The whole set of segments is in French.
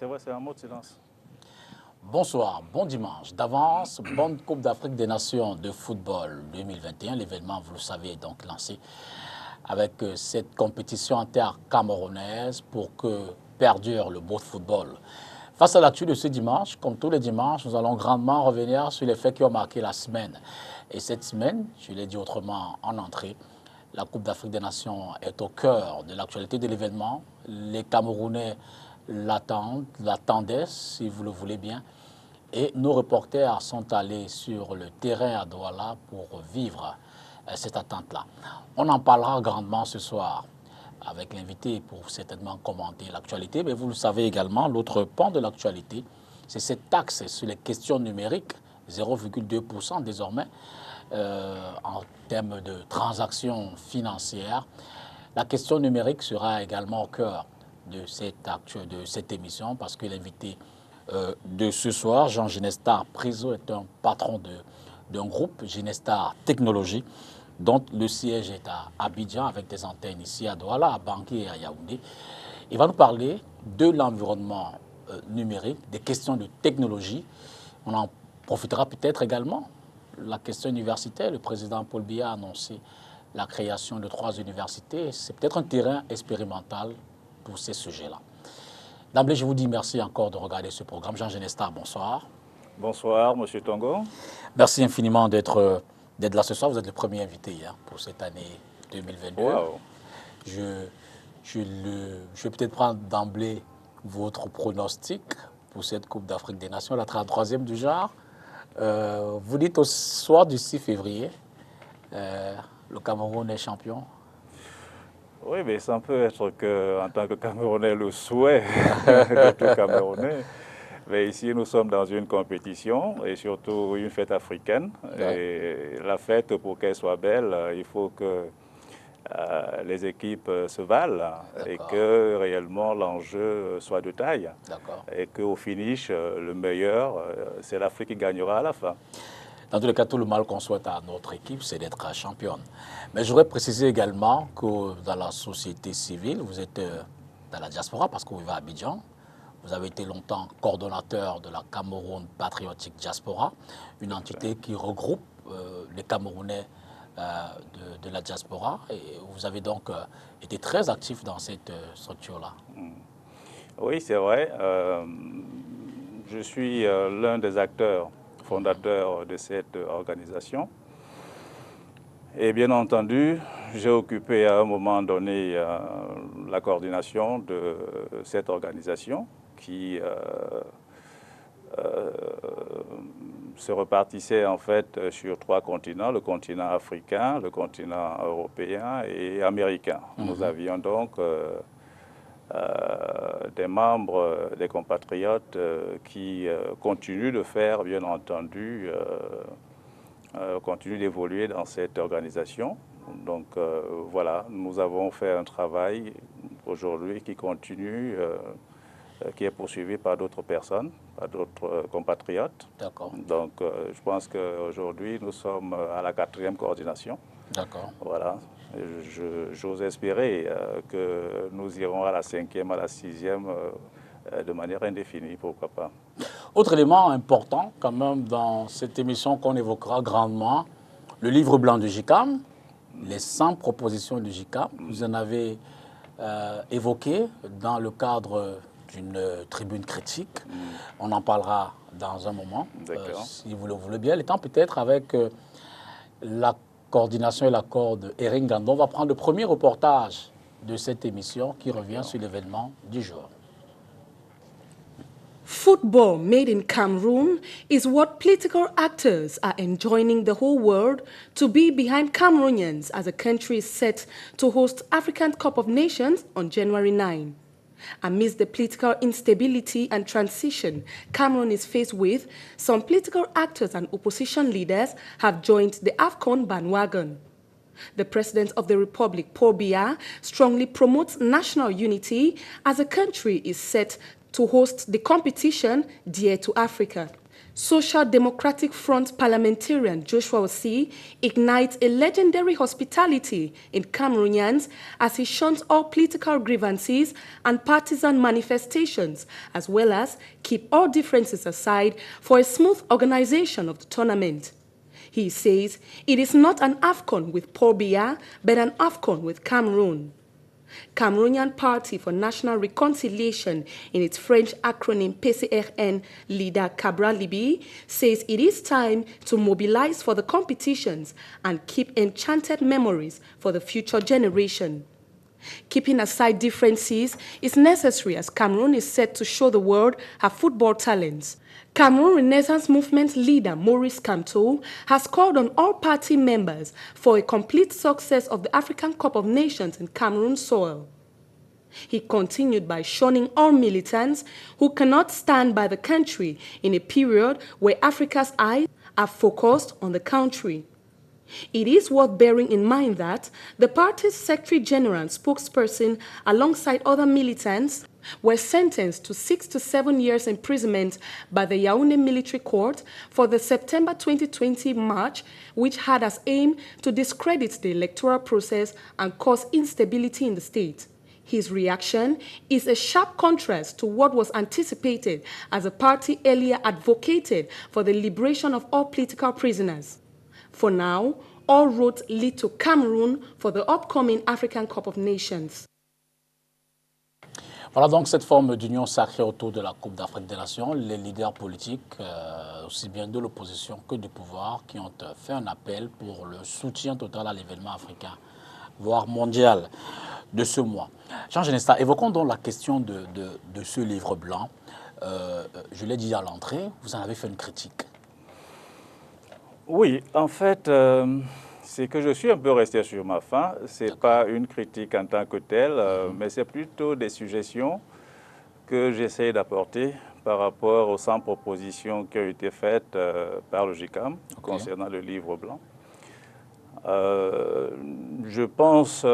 c'est vrai, c'est un mot de silence. Bonsoir, bon dimanche. D'avance, bonne Coupe d'Afrique des Nations de football 2021. L'événement, vous le savez, est donc lancé avec cette compétition inter-camerounaise pour que perdure le beau football. Face à l'actu de ce dimanche, comme tous les dimanches, nous allons grandement revenir sur les faits qui ont marqué la semaine. Et cette semaine, je l'ai dit autrement en entrée, la Coupe d'Afrique des Nations est au cœur de l'actualité de l'événement. Les Camerounais l'attendaient, si vous le voulez bien. Et nos reporters sont allés sur le terrain à Douala pour vivre cette attente-là. On en parlera grandement ce soir avec l'invité pour certainement commenter l'actualité. Mais vous le savez également, l'autre pan de l'actualité, c'est cette taxe sur les questions numériques, 0,2% désormais, en termes de transactions financières. La question numérique sera également au cœur de cette émission parce que l'invité de ce soir, Jean Ginestar Priso, est un patron d'un groupe, Ginestar Technologies, dont le siège est à Abidjan avec des antennes ici à Douala, à Bangui et à Yaoundé. Il va nous parler de l'environnement numérique, des questions de technologie. On en profitera peut-être également. La question universitaire, le président Paul Biya a annoncé la création de 3 universités. C'est peut-être un terrain expérimental pour ces sujets-là. D'emblée, je vous dis merci encore de regarder ce programme. Jean Ginestar, bonsoir. Bonsoir, M. Tongo. Merci infiniment d'être là ce soir. Vous êtes le premier invité pour cette année 2022. Wow. Je vais peut-être prendre d'emblée votre pronostic pour cette Coupe d'Afrique des Nations, la 33e du genre. Vous dites au soir du 6 février, le Cameroun est champion. Oui, mais ça peut être qu'en tant que Camerounais, le souhait de tout Camerounais. Mais ici, nous sommes dans une compétition et surtout une fête africaine. Ouais. Et la fête, pour qu'elle soit belle, il faut que les équipes se valent et que réellement l'enjeu soit de taille. Et qu'au finish, le meilleur, c'est l'Afrique qui gagnera à la fin. Dans tous les cas, tout le mal qu'on souhaite à notre équipe, c'est d'être championne. Mais je voudrais préciser également que dans la société civile, vous êtes dans la diaspora parce que vous vivez à Abidjan. Vous avez été longtemps coordonnateur de la Cameroun Patriotic Diaspora, une entité qui regroupe les Camerounais de la diaspora. Et vous avez donc été très actif dans cette structure-là. Oui, c'est vrai. Je suis l'un des acteurs fondateur de cette organisation. Et bien entendu, j'ai occupé à un moment donné la coordination de cette organisation qui se repartissait en fait sur 3 continents, le continent africain, le continent européen et américain. Nous avions donc des membres, des compatriotes qui continuent de faire, bien entendu, continuent d'évoluer dans cette organisation. Donc voilà, nous avons fait un travail aujourd'hui qui continue, qui est poursuivi par d'autres personnes, par d'autres compatriotes. D'accord. Donc je pense qu'aujourd'hui, nous sommes à la 4e coordination. D'accord. Voilà. J'ose espérer que nous irons à la 5e, à la 6e de manière indéfinie, pourquoi pas. Autre élément important quand même dans cette émission qu'on évoquera grandement, le livre blanc du JICAM, les 100 propositions du JICAM. Vous en avez évoqué dans le cadre d'une tribune critique. On en parlera dans un moment, si vous le voulez bien. Le temps peut-être avec la coordination et l'accord de Erin Gandon. On va prendre le premier reportage de cette émission qui revient sur l'événement du jour. Football made in Cameroon is what political actors are enjoining the whole world to be behind Cameroonians as the country is set to host African Cup of Nations on January 9. Amidst the political instability and transition Cameroon is faced with, some political actors and opposition leaders have joined the AFCON bandwagon. The President of the Republic, Paul Biya, strongly promotes national unity as the country is set to host the competition dear to Africa. Social Democratic Front parliamentarian Joshua Osei ignites a legendary hospitality in Cameroonians as he shuns all political grievances and partisan manifestations, as well as keep all differences aside for a smooth organization of the tournament. He says it is not an AFCON with Paul Biya, but an AFCON with Cameroon. Cameroonian Party for National Reconciliation, in its French acronym PCRN, leader Cabral Libi, says it is time to mobilize for the competitions and keep enchanted memories for the future generation. Keeping aside differences is necessary as Cameroon is set to show the world her football talents. Cameroon Renaissance Movement leader Maurice Kamto has called on all party members for a complete success of the African Cup of Nations in Cameroon soil. He continued by shunning all militants who cannot stand by the country in a period where Africa's eyes are focused on the country. It is worth bearing in mind that the party's Secretary General and spokesperson, alongside other militants, were sentenced to 6 to 7 years imprisonment by the Yaoundé Military Court for the September 2020 march, which had as aim to discredit the electoral process and cause instability in the state. His reaction is a sharp contrast to what was anticipated, as the party earlier advocated for the liberation of all political prisoners. For now, all roads lead to Cameroon for the upcoming African Cup of Nations. Voilà donc cette forme d'union sacrée autour de la Coupe d'Afrique des Nations. Les leaders politiques, aussi bien de l'opposition que du pouvoir, qui ont fait un appel pour le soutien total à l'événement africain, voire mondial, de ce mois. Jean Genesta, évoquons donc la question de ce livre blanc. Je l'ai dit à l'entrée, vous en avez fait une critique. Oui, en fait, c'est que je suis un peu resté sur ma faim. Ce n'est pas une critique en tant que telle, mais c'est plutôt des suggestions que j'essaie d'apporter par rapport aux 100 propositions qui ont été faites par le GICAM concernant le livre blanc. Je pense,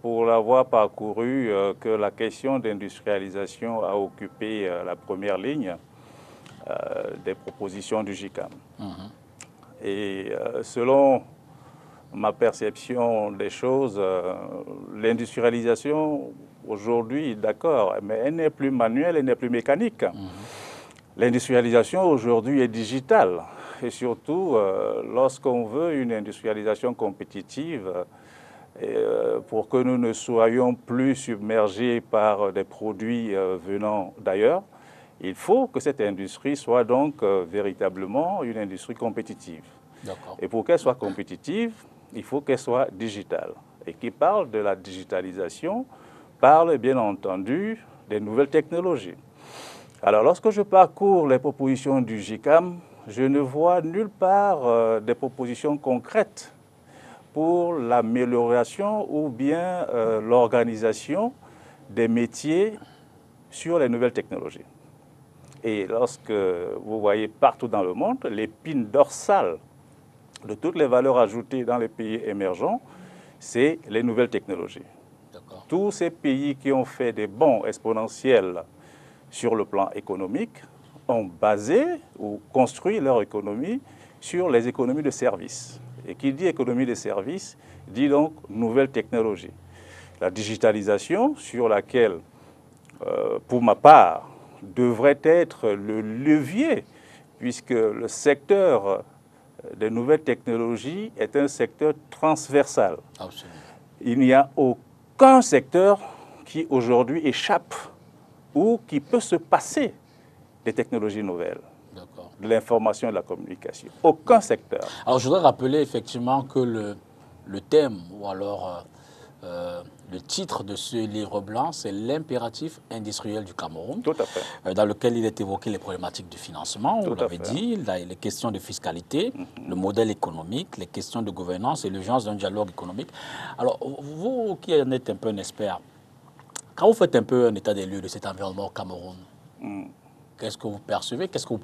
pour l'avoir parcouru, que la question d'industrialisation a occupé la première ligne des propositions du GICAM. Et selon ma perception des choses, l'industrialisation aujourd'hui, d'accord, mais elle n'est plus manuelle, elle n'est plus mécanique. L'industrialisation aujourd'hui est digitale. Et surtout, lorsqu'on veut une industrialisation compétitive, pour que nous ne soyons plus submergés par des produits venant d'ailleurs, il faut que cette industrie soit donc véritablement une industrie compétitive. Et pour qu'elle soit compétitive, il faut qu'elle soit digitale. Et qui parle de la digitalisation parle bien entendu des nouvelles technologies. Alors lorsque je parcours les propositions du GICAM, je ne vois nulle part des propositions concrètes pour l'amélioration ou bien l'organisation des métiers sur les nouvelles technologies. Et lorsque vous voyez partout dans le monde, l'épine dorsale de toutes les valeurs ajoutées dans les pays émergents, c'est les nouvelles technologies. Tous ces pays qui ont fait des bonds exponentiels sur le plan économique ont basé ou construit leur économie sur les économies de services. Et qui dit économie de services dit donc nouvelles technologies. La digitalisation, sur laquelle, pour ma part, devrait être le levier, puisque le secteur des nouvelles technologies est un secteur transversal. Absolument. Il n'y a aucun secteur qui aujourd'hui échappe ou qui peut se passer des technologies nouvelles, de l'information et de la communication. Aucun secteur. Alors je voudrais rappeler effectivement que le thème, ou alors le titre de ce livre blanc, c'est l'impératif industriel du Cameroun. Tout à fait. Dans lequel il est évoqué les problématiques du financement, vous l'avez dit, les questions de fiscalité, le modèle économique, les questions de gouvernance et l'urgence d'un dialogue économique. Alors, vous qui en êtes un peu un expert, quand vous faites un peu un état des lieux de cet environnement au Cameroun, qu'est-ce que vous percevez? Qu'est-ce que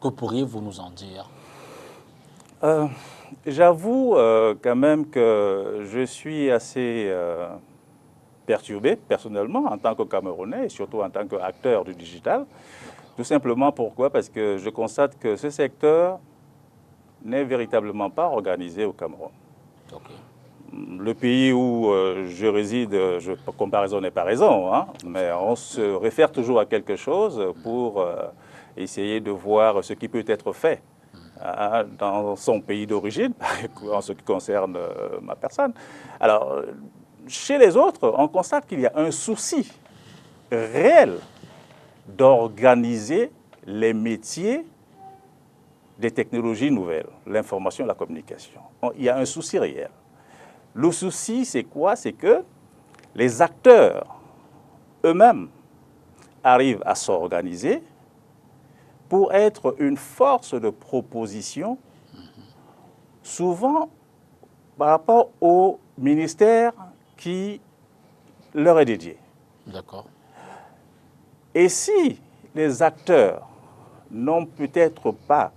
pourriez-vous nous en dire? J'avoue quand même que je suis assez perturbé personnellement en tant que Camerounais et surtout en tant qu'acteur du digital Tout simplement pourquoi? Parce que je constate que ce secteur n'est véritablement pas organisé au Cameroun. Ok. Le pays où je réside, comparaison n'est pas raison, hein, mais on se réfère toujours à quelque chose pour essayer de voir ce qui peut être fait dans son pays d'origine, en ce qui concerne ma personne. Alors, chez les autres, on constate qu'il y a un souci réel d'organiser les métiers des technologies nouvelles, l'information et la communication. Il y a un souci réel. Le souci, c'est quoi? C'est que les acteurs eux-mêmes arrivent à s'organiser pour être une force de proposition, souvent par rapport au ministère qui leur est dédié. D'accord. Et si les acteurs n'ont peut-être pas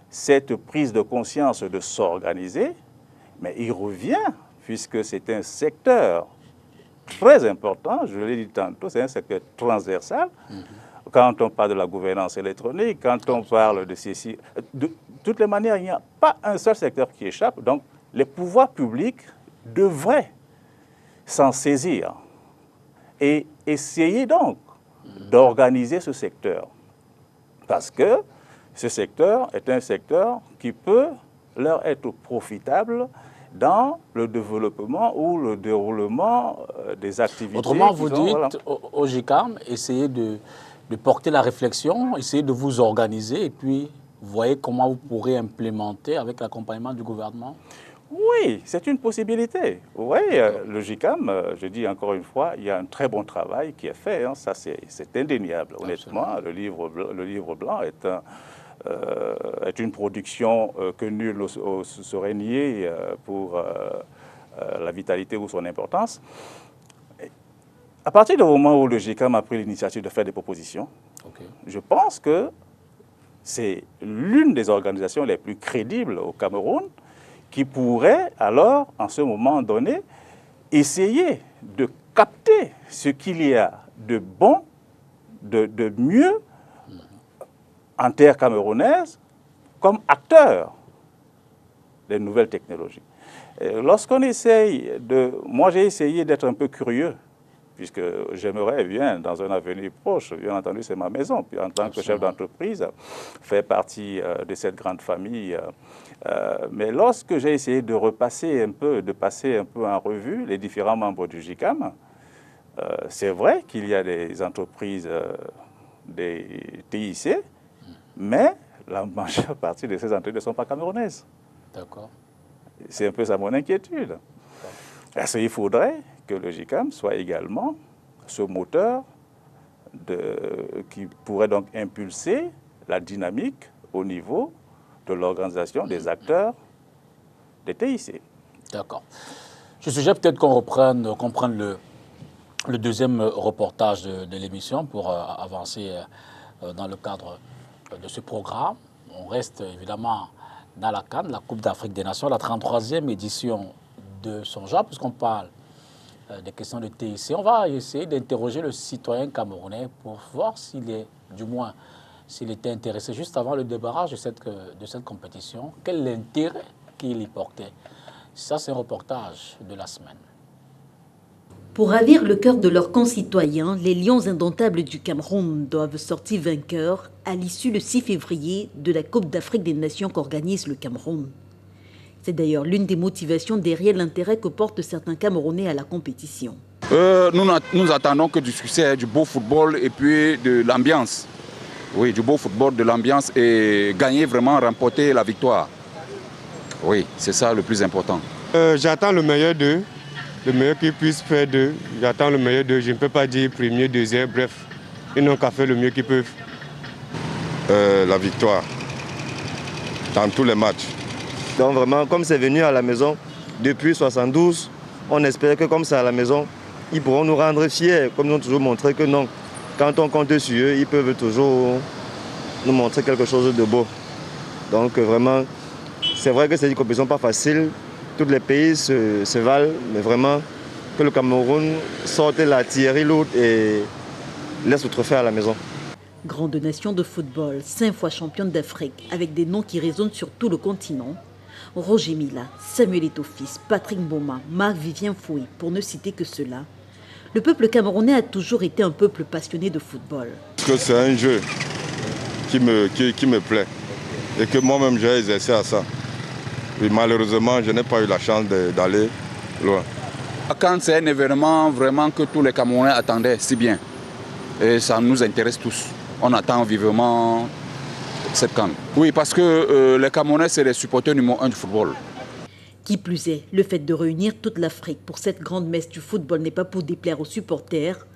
cette prise de conscience de s'organiser, mais il revient, puisque c'est un secteur très important, je l'ai dit tantôt, c'est un secteur transversal. Quand on parle de la gouvernance électronique, quand on parle de ceci, de toutes les manières, il n'y a pas un seul secteur qui échappe. Donc, les pouvoirs publics devraient s'en saisir et essayer donc d'organiser ce secteur. Parce que ce secteur est un secteur qui peut leur être profitable dans le développement ou le déroulement des activités. Autrement, vous dites au GICAM, essayez de porter la réflexion, essayez de vous organiser et puis voyez comment vous pourrez implémenter avec l'accompagnement du gouvernement. Oui, c'est une possibilité. Oui, le GICAM, je dis encore une fois, il y a un très bon travail qui est fait, hein, ça c'est indéniable. Honnêtement, le livre blanc est une production que nul ne saurait nier pour la vitalité ou son importance. À partir du moment où le GICAM a pris l'initiative de faire des propositions, je pense que c'est l'une des organisations les plus crédibles au Cameroun qui pourrait alors, en ce moment donné, essayer de capter ce qu'il y a de bon, de mieux en terre camerounaise comme acteur des nouvelles technologies. Lorsqu'on essaye de... Moi, j'ai essayé d'être un peu curieux, puisque j'aimerais bien, dans un avenir proche, bien entendu, c'est ma maison, puis en tant que chef d'entreprise, faire partie de cette grande famille. Mais lorsque j'ai essayé de passer un peu en revue les différents membres du GICAM, c'est vrai qu'il y a des entreprises, des TIC, mais la majeure partie de ces entreprises ne sont pas camerounaises. D'accord. C'est un peu ça mon inquiétude. Parce qu'il faudrait que le GICAM soit également ce moteur qui pourrait donc impulser la dynamique au niveau de l'organisation des acteurs des TIC. D'accord. Je suggère peut-être qu'on prenne le deuxième reportage de l'émission pour avancer dans le cadre de ce programme. On reste évidemment dans la CAN, la Coupe d'Afrique des Nations, la 33e édition de son genre, puisqu'on parle des questions de TIC. On va essayer d'interroger le citoyen camerounais pour voir s'il était intéressé juste avant le débarrage de cette compétition. Quel est l'intérêt qu'il y portait? Ça, c'est un reportage de la semaine. Pour ravir le cœur de leurs concitoyens, les Lions indomptables du Cameroun doivent sortir vainqueurs à l'issue le 6 février de la Coupe d'Afrique des Nations qu'organise le Cameroun. C'est d'ailleurs l'une des motivations derrière l'intérêt que portent certains Camerounais à la compétition. Nous attendons que du succès, du beau football et puis de l'ambiance. Oui, du beau football, de l'ambiance et gagner vraiment, remporter la victoire. Oui, c'est ça le plus important. J'attends le meilleur d'eux. Le meilleur qu'ils puissent faire d'eux, j'attends le meilleur d'eux. Je ne peux pas dire premier, deuxième, bref. Ils n'ont qu'à faire le mieux qu'ils peuvent. La victoire dans tous les matchs. Donc vraiment, comme c'est venu à la maison depuis 72, on espère que comme c'est à la maison, ils pourront nous rendre fiers, comme ils ont toujours montré que non. Quand on compte sur eux, ils peuvent toujours nous montrer quelque chose de beau. Donc vraiment, c'est vrai que c'est une compétition pas facile. Tous les pays se valent, mais vraiment que le Cameroun sorte la Thierry lourde et laisse le trophée à la maison. Grande nation de football, 5 fois championne d'Afrique, avec des noms qui résonnent sur tout le continent, Roger Mila, Samuel Eto'o-Fils, Patrick Mboma, Marc-Vivien Foy, pour ne citer que cela, le peuple camerounais a toujours été un peuple passionné de football. Parce que c'est un jeu qui me plaît et que moi-même j'ai exercé à ça. Et malheureusement, je n'ai pas eu la chance d'aller loin. Quand c'est un événement vraiment que tous les Camerounais attendaient si bien, et ça nous intéresse tous. On attend vivement cette CAN. Oui, parce que les Camerounais, c'est les supporters numéro 1 du football. Qui plus est, le fait de réunir toute l'Afrique pour cette grande messe du football n'est pas pour déplaire aux supporters,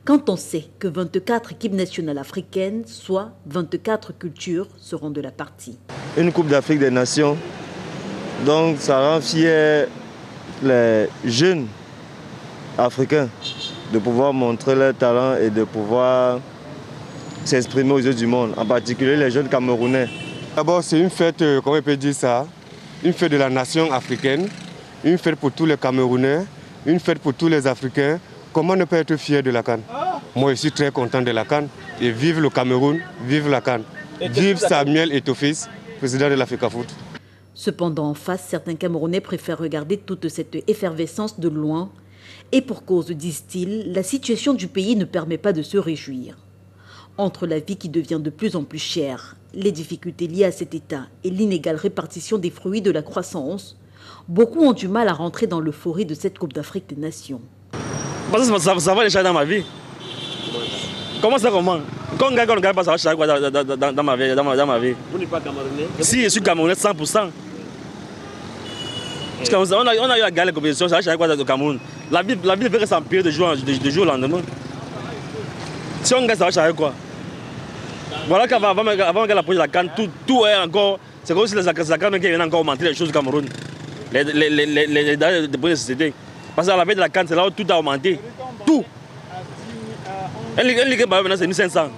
quand on sait que 24 équipes nationales africaines, soit 24 cultures, seront de la partie. Une Coupe d'Afrique des Nations, donc ça rend fier les jeunes africains de pouvoir montrer leur talent et de pouvoir s'exprimer aux yeux du monde, en particulier les jeunes Camerounais. D'abord, c'est une fête, comment on peut dire ça, une fête de la nation africaine, une fête pour tous les Camerounais, une fête pour tous les Africains. Comment ne pas être fier de la CAN? Moi, je suis très content de la CAN. Et vive le Cameroun, vive la CAN. Vive Samuel Eto'o-Fils, président de l'Africa Foot. Cependant, en face, certains Camerounais préfèrent regarder toute cette effervescence de loin. Et pour cause, disent-ils, la situation du pays ne permet pas de se réjouir. Entre la vie qui devient de plus en plus chère, les difficultés liées à cet état et l'inégale répartition des fruits de la croissance, beaucoup ont du mal à rentrer dans l'euphorie de cette Coupe d'Afrique des Nations. Ça va déjà dans ma vie. Comment ça comment? Quand on ne regarde pas, ça va chaque fois dans ma vie. Vous n'êtes pas Camerounais? Si, je suis Camerounais 100%. Parce qu'on a eu à gagner la compétition, ça va chaque fois au Cameroun. La vie va s'empirer de jour au lendemain. Si on gagne, ça va chaque quoi? Voilà qu'avant qu'elle approche la CAN, tout est encore. C'est comme si la CAN qui viennent encore augmenter les choses au Cameroun. Les dernières de société. Parce qu'à la veille de la CAN, c'est là où tout a augmenté. Tout. Elle ligue maintenant, c'est 1500.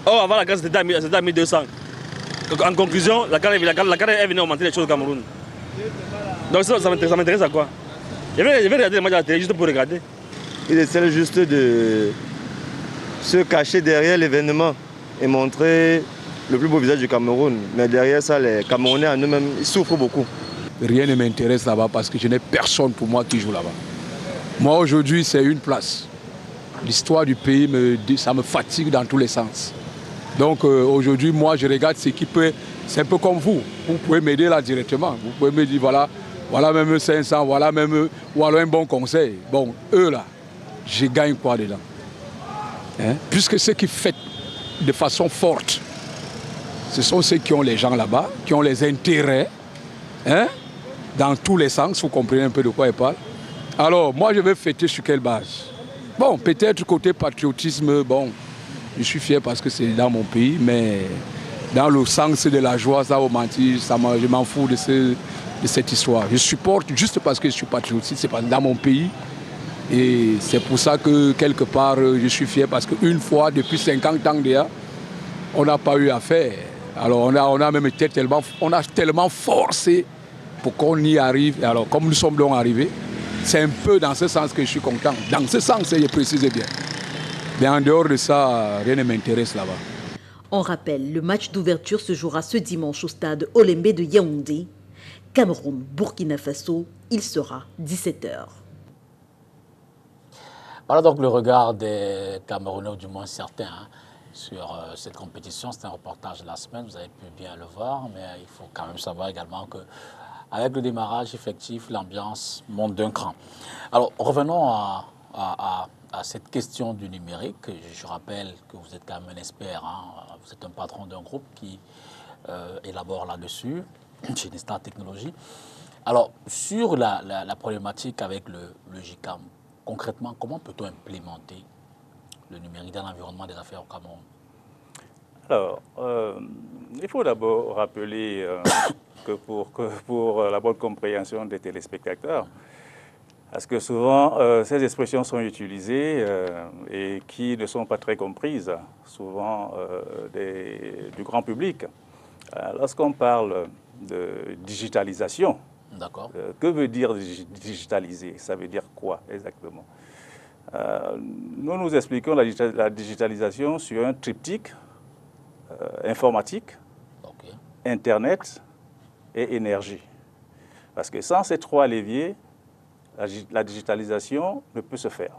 Oh, avant la CAN, c'était à 1200. En conclusion, la CAN est venue augmenter les choses au Cameroun. Donc ça m'intéresse à quoi? Je vais regarder les matchs à la télé juste pour regarder. Il essaie juste de se cacher derrière l'événement et montrer le plus beau visage du Cameroun. Mais derrière ça, les Camerounais en eux-mêmes, ils souffrent beaucoup. Rien ne m'intéresse là-bas parce que je n'ai personne pour moi qui joue là-bas. Moi, aujourd'hui, c'est une place. L'histoire du pays, ça me fatigue dans tous les sens. Donc aujourd'hui, moi, je regarde ce qui peut... C'est un peu comme vous. Vous pouvez m'aider là directement. Vous pouvez me dire, voilà même 500, voilà même... Ou alors un bon conseil. Bon, eux là, je gagne quoi dedans? Hein? Puisque ceux qui font de façon forte, ce sont ceux qui ont les gens là-bas, qui ont les intérêts, hein? Dans tous les sens, vous comprenez un peu de quoi ils parlent. Alors, moi, je vais fêter sur quelle base? Bon, peut-être côté patriotisme, bon, je suis fier parce que c'est dans mon pays, mais dans le sens de la joie, ça va mentir, je m'en fous de cette histoire. Je supporte juste parce que je suis patriotiste, c'est dans mon pays. Et c'est pour ça que, quelque part, je suis fier parce qu'une fois, depuis 50 ans déjà, on n'a pas eu affaire. Alors, on a même été tellement forcé pour qu'on y arrive. Et alors, comme nous sommes donc arrivés, c'est un peu dans ce sens que je suis content. Dans ce sens, je précise bien. Mais en dehors de ça, rien ne m'intéresse là-bas. On rappelle, le match d'ouverture se jouera ce dimanche au stade Olembe de Yaoundé. Cameroun, Burkina Faso, il sera 17h. Voilà donc le regard des Camerounais, ou du moins certains, sur cette compétition. C'est un reportage de la semaine, vous avez pu bien le voir, mais il faut quand même savoir également qu'avec le démarrage effectif, l'ambiance monte d'un cran. Alors revenons à cette question du numérique. Je rappelle que vous êtes quand même un expert, hein. Vous êtes un patron d'un groupe qui élabore là-dessus, chez Nestar Technologies. Alors sur la problématique avec le GICAM, concrètement, comment peut-on implémenter le numérique dans l'environnement des affaires au Cameroun? Alors, il faut d'abord rappeler que pour la bonne compréhension des téléspectateurs, parce que souvent, ces expressions sont utilisées et qui ne sont pas très comprises, souvent du grand public. Lorsqu'on parle de digitalisation, que veut dire digitaliser? Ça veut dire quoi exactement? Nous nous expliquons la digitalisation sur un triptyque informatique, Internet et énergie. Parce que sans ces trois leviers, la digitalisation ne peut se faire.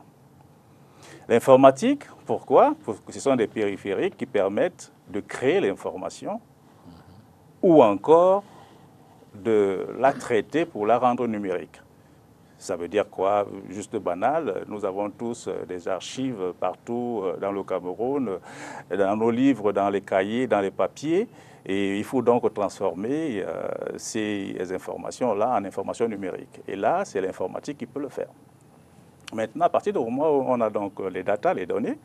L'informatique, pourquoi? Parce que ce sont des périphériques qui permettent de créer l'information ou encore de la traiter pour la rendre numérique. Ça veut dire quoi? Juste banal, nous avons tous des archives partout dans le Cameroun, dans nos livres, dans les cahiers, dans les papiers, et il faut donc transformer ces informations-là en informations numériques. Et là, c'est l'informatique qui peut le faire. Maintenant, à partir du moment où on a donc les data, les données,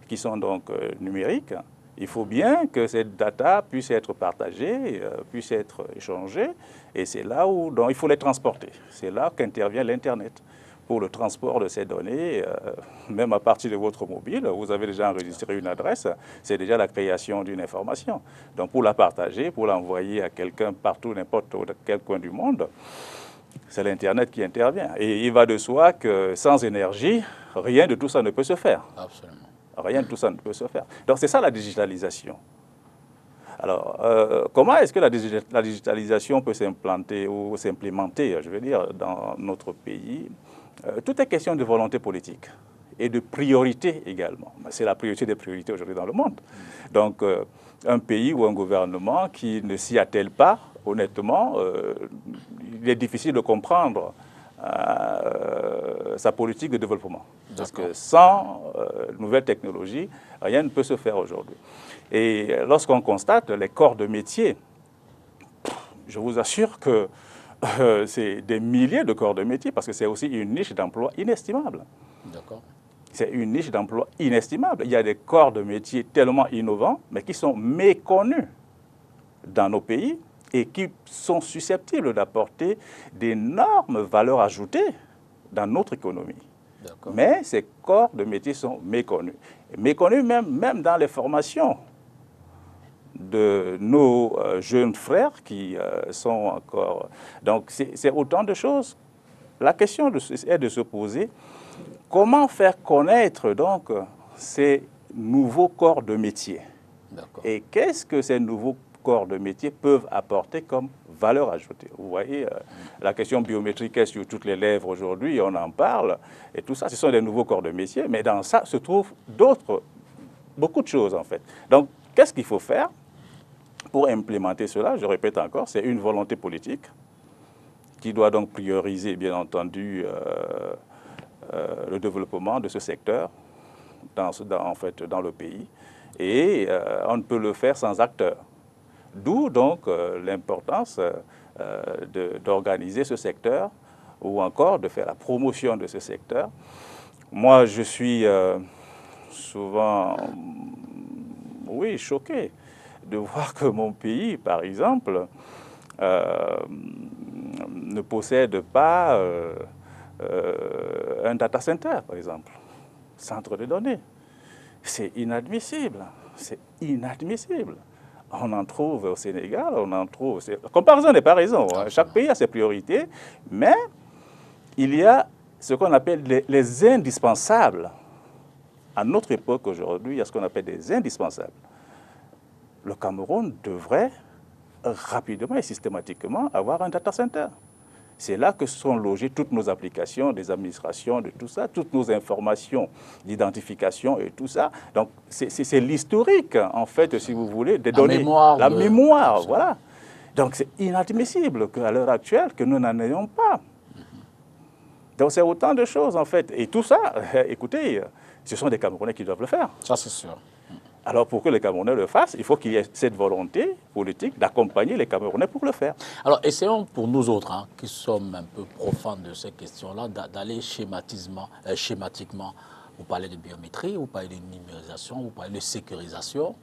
qui sont donc numériques, il faut bien que ces data puissent être partagées, puissent être échangées, et c'est là où donc, il faut les transporter. C'est là qu'intervient l'Internet. Pour le transport de ces données, même à partir de votre mobile, vous avez déjà enregistré une adresse, c'est déjà la création d'une information. Donc pour la partager, pour l'envoyer à quelqu'un partout, n'importe quel coin du monde, c'est l'Internet qui intervient. Et il va de soi que sans énergie, rien de tout ça ne peut se faire. Absolument. Rien de tout ça ne peut se faire. Donc c'est ça la digitalisation. Alors, comment est-ce que la digitalisation peut s'implanter ou s'implémenter, je veux dire, dans notre pays? Tout est question de volonté politique et de priorité également. C'est la priorité des priorités aujourd'hui dans le monde. Donc, un pays ou un gouvernement qui ne s'y attelle pas, honnêtement, il est difficile de comprendre sa politique de développement. Parce que sans nouvelles technologies, rien ne peut se faire aujourd'hui. Et lorsqu'on constate les corps de métier, je vous assure que c'est des milliers de corps de métier parce que c'est aussi une niche d'emploi inestimable. D'accord. C'est une niche d'emploi inestimable. Il y a des corps de métier tellement innovants, mais qui sont méconnus dans nos pays et qui sont susceptibles d'apporter d'énormes valeurs ajoutées dans notre économie. Mais ces corps de métier sont méconnus. Et méconnus même dans les formations de nos jeunes frères qui sont encore... Donc c'est autant de choses. La question est de se poser comment faire connaître donc ces nouveaux corps de métier. Et qu'est-ce que ces nouveaux corps de métier peuvent apporter comme valeur ajoutée. Vous voyez, la question biométrique est sur toutes les lèvres aujourd'hui, on en parle, et tout ça, ce sont des nouveaux corps de métier, mais dans ça se trouvent beaucoup de choses en fait. Donc, qu'est-ce qu'il faut faire pour implémenter cela? Je répète encore, c'est une volonté politique qui doit donc prioriser, bien entendu, le développement de ce secteur dans le pays, et on ne peut le faire sans acteurs. D'où donc l'importance d'organiser ce secteur ou encore de faire la promotion de ce secteur. Moi, je suis souvent, choqué de voir que mon pays, par exemple, ne possède pas un data center, par exemple, centre de données. C'est inadmissible, c'est inadmissible. On en trouve au Sénégal, on en trouve... Comparaison n'est pas raison. Chaque pays a ses priorités, mais il y a ce qu'on appelle les indispensables. À notre époque, aujourd'hui, il y a ce qu'on appelle des indispensables. Le Cameroun devrait rapidement et systématiquement avoir un data center. C'est là que sont logées toutes nos applications, des administrations, de tout ça, toutes nos informations d'identification et tout ça. Donc, c'est l'historique, en fait, si vous voulez, des données. La mémoire, voilà. Donc, c'est inadmissible qu'à l'heure actuelle, que nous n'en ayons pas. Donc, c'est autant de choses, en fait. Et tout ça, écoutez, ce sont des Camerounais qui doivent le faire. Ça, c'est sûr. Alors, pour que les Camerounais le fassent, il faut qu'il y ait cette volonté politique d'accompagner les Camerounais pour le faire. Alors, essayons pour nous autres, qui sommes un peu profanes de ces questions-là, d'aller schématiquement, vous parlez de biométrie, vous parlez de numérisation, vous parlez de sécurisation.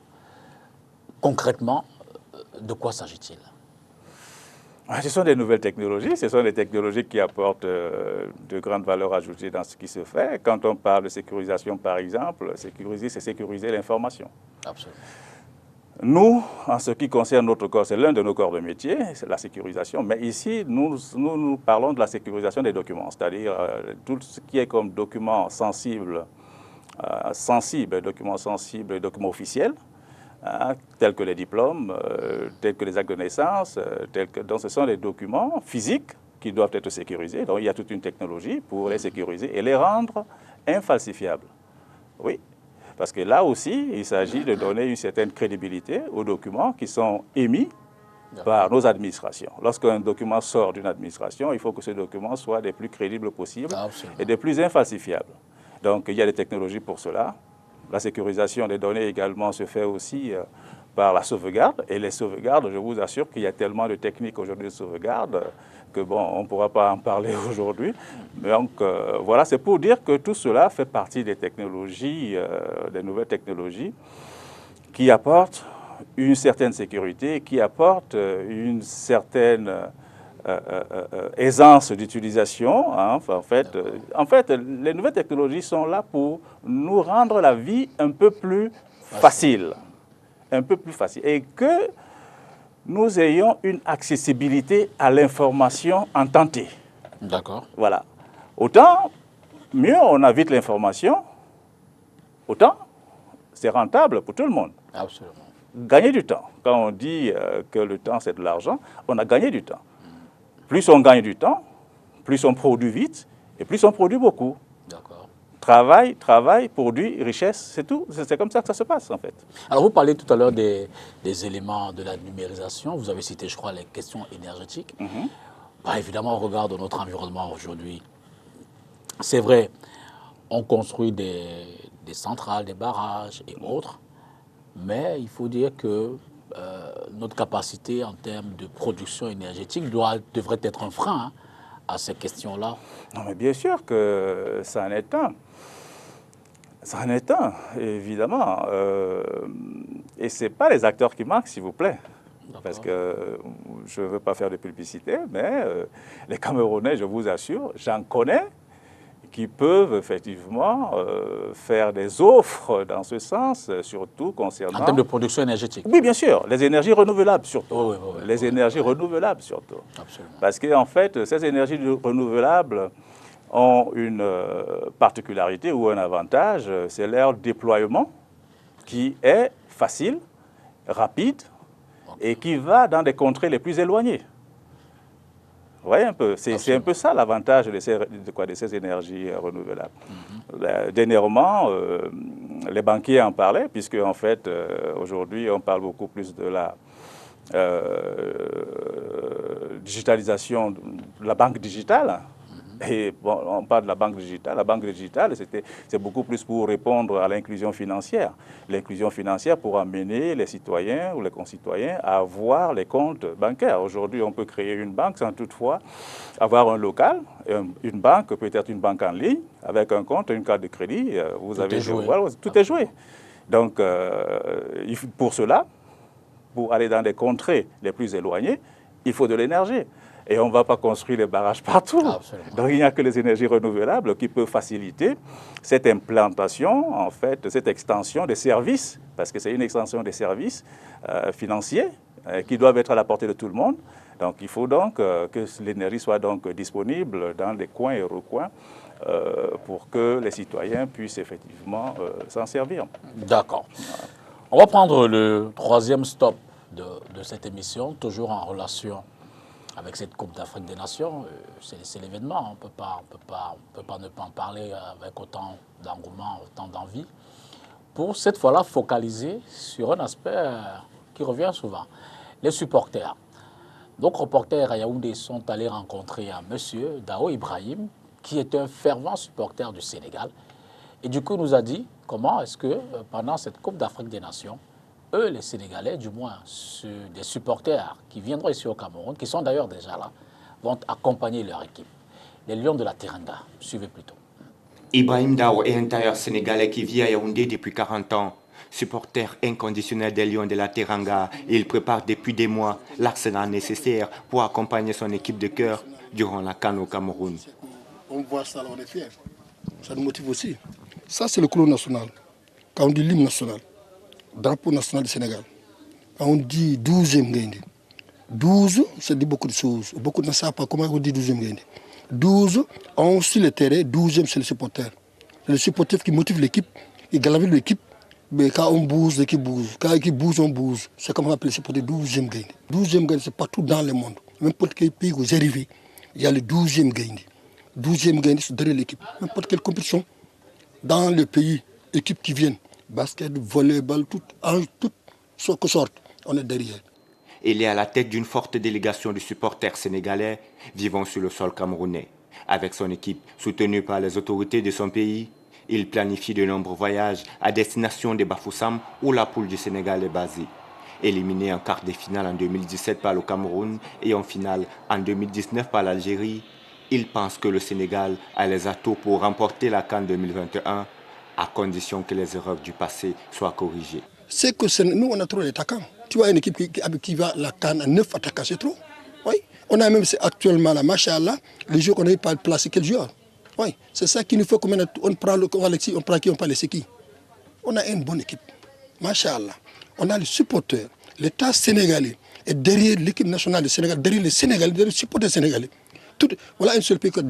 Concrètement, de quoi s'agit-il? Ce sont des nouvelles technologies, ce sont des technologies qui apportent de grandes valeurs ajoutées dans ce qui se fait. Quand on parle de sécurisation, par exemple, sécuriser, c'est sécuriser l'information. Absolument. Nous, en ce qui concerne notre corps, c'est l'un de nos corps de métier, c'est la sécurisation. Mais ici, nous parlons de la sécurisation des documents, c'est-à-dire tout ce qui est comme documents sensibles, documents sensibles, documents officiels, tels que les diplômes, tels que les actes de naissance, donc ce sont des documents physiques qui doivent être sécurisés. Donc il y a toute une technologie pour les sécuriser et les rendre infalsifiables. Oui. Parce que là aussi, il s'agit de donner une certaine crédibilité aux documents qui sont émis par nos administrations. Lorsqu'un document sort d'une administration, il faut que ce document soit des plus crédibles possibles et des plus infalsifiables. Donc il y a des technologies pour cela. La sécurisation des données également se fait aussi par la sauvegarde. Et les sauvegardes, je vous assure qu'il y a tellement de techniques aujourd'hui de sauvegarde que bon, on ne pourra pas en parler aujourd'hui. Donc voilà, c'est pour dire que tout cela fait partie des technologies, des nouvelles technologies qui apportent une certaine sécurité, qui apportent une certaine aisance d'utilisation. Hein. En fait, les nouvelles technologies sont là pour nous rendre la vie un peu plus facile. Un peu plus facile. Et que nous ayons une accessibilité à l'information en temps T. D'accord. Voilà. Autant, mieux on a vite l'information, autant c'est rentable pour tout le monde. Absolument. Gagner du temps. Quand on dit que le temps, c'est de l'argent, on a gagné du temps. Plus on gagne du temps, plus on produit vite et plus on produit beaucoup. D'accord. Travail, produit, richesse, c'est tout. C'est comme ça que ça se passe, en fait. Alors, vous parlez tout à l'heure des éléments de la numérisation. Vous avez cité, je crois, les questions énergétiques. Bah, évidemment, on regarde notre environnement aujourd'hui. C'est vrai, on construit des centrales, des barrages et autres, mais il faut dire que notre capacité en termes de production énergétique devrait être un frein à ces questions-là. Non, mais bien sûr que ça en est un. Ça en est un, évidemment. Et ce n'est pas les acteurs qui manquent, s'il vous plaît. Parce que je ne veux pas faire de publicité, mais les Camerounais, je vous assure, j'en connais, qui peuvent effectivement faire des offres dans ce sens, surtout concernant... En termes de production énergétique. Oui, bien sûr. Les énergies renouvelables, surtout. Les énergies renouvelables, surtout. Absolument. Parce qu'en fait, ces énergies renouvelables ont une particularité ou un avantage, c'est leur déploiement qui est facile, rapide et qui va dans des contrées les plus éloignées. Vous voyez un peu, c'est un peu ça l'avantage de ces énergies renouvelables. Dernièrement, les banquiers en parlaient, puisque en fait, aujourd'hui, on parle beaucoup plus de la digitalisation, de la banque digitale. Et bon, on parle de la banque digitale. La banque digitale, c'est beaucoup plus pour répondre à l'inclusion financière. L'inclusion financière pour amener les citoyens ou les concitoyens à avoir les comptes bancaires. Aujourd'hui, on peut créer une banque sans toutefois avoir un local. Une banque peut être une banque en ligne avec un compte, une carte de crédit. Tout est joué. Donc, pour cela, pour aller dans des contrées les plus éloignées, il faut de l'énergie. Et on ne va pas construire les barrages partout. Absolument. Donc il n'y a que les énergies renouvelables qui peuvent faciliter cette implantation, en fait, cette extension des services, parce que c'est une extension des services financiers qui doivent être à la portée de tout le monde. Donc il faut donc que l'énergie soit donc disponible dans les coins et recoins pour que les citoyens puissent effectivement s'en servir. Voilà. D'accord. On va prendre le troisième stop de cette émission, toujours en relation avec cette Coupe d'Afrique des Nations. C'est l'événement, on ne peut pas ne pas en parler avec autant d'engouement, autant d'envie, pour cette fois-là focaliser sur un aspect qui revient souvent, les supporters. Donc, reporters à Yaoundé sont allés rencontrer un monsieur, Dao Ibrahim, qui est un fervent supporter du Sénégal, et du coup nous a dit comment est-ce que pendant cette Coupe d'Afrique des Nations, eux, les Sénégalais, du moins des supporters qui viendront ici au Cameroun, qui sont d'ailleurs déjà là, vont accompagner leur équipe. Les Lions de la Teranga. Suivez plutôt. Ibrahim Dao est un tailleur sénégalais qui vit à Yaoundé depuis 40 ans. Supporter inconditionnel des Lions de la Teranga, il prépare depuis des mois l'arsenal nécessaire pour accompagner son équipe de cœur durant la CAN au Cameroun. On voit ça, on est fiers. Ça nous motive aussi. Ça, c'est le couleur national. Quand on dit l'hymne national, drapeau national du Sénégal, On dit 12e Gaïndé. 12, ça dit beaucoup de choses. Beaucoup ne savent pas comment on dit 12e Gaïndé. 12, on suit le terrain, 12e c'est le supporter. Le supporter qui motive l'équipe, il galaville l'équipe. Mais quand on bouge, l'équipe bouge. Quand l'équipe bouge, on bouge. C'est comme on appelle le supporter 12e Gaïndé. 12e Gaïndé, c'est partout dans le monde. N'importe quel pays où vous arrivez, il y a le 12e Gaïndé. 12e Gaïndé, c'est derrière l'équipe. N'importe quelle compétition, dans le pays, équipe qui viennent, basket, volleyball, tout sorte, on est derrière. Il est à la tête d'une forte délégation de supporters sénégalais vivant sur le sol camerounais. Avec son équipe, soutenue par les autorités de son pays, il planifie de nombreux voyages à destination des Bafoussam où la poule du Sénégal est basée. Éliminé en quart de finale en 2017 par le Cameroun et en finale en 2019 par l'Algérie, il pense que le Sénégal a les atouts pour remporter la CAN 2021 à condition que les erreurs du passé soient corrigées. C'est que nous, on a trop d'attaquants. Tu vois une équipe qui va à la CAN à 9 attaquants, c'est trop. Oui. On a même actuellement la Machallah, les joueurs qu'on n'a pas placé, quel joueur. Oui. C'est ça qu'il nous faut. On prend Alexis, on prend qui, on prend les qui. On a une bonne équipe. Machallah. On a les supporters. L'État sénégalais est derrière l'équipe nationale du Sénégal, derrière les Sénégalais, derrière les supporters sénégalais. Voilà un seul pays qui a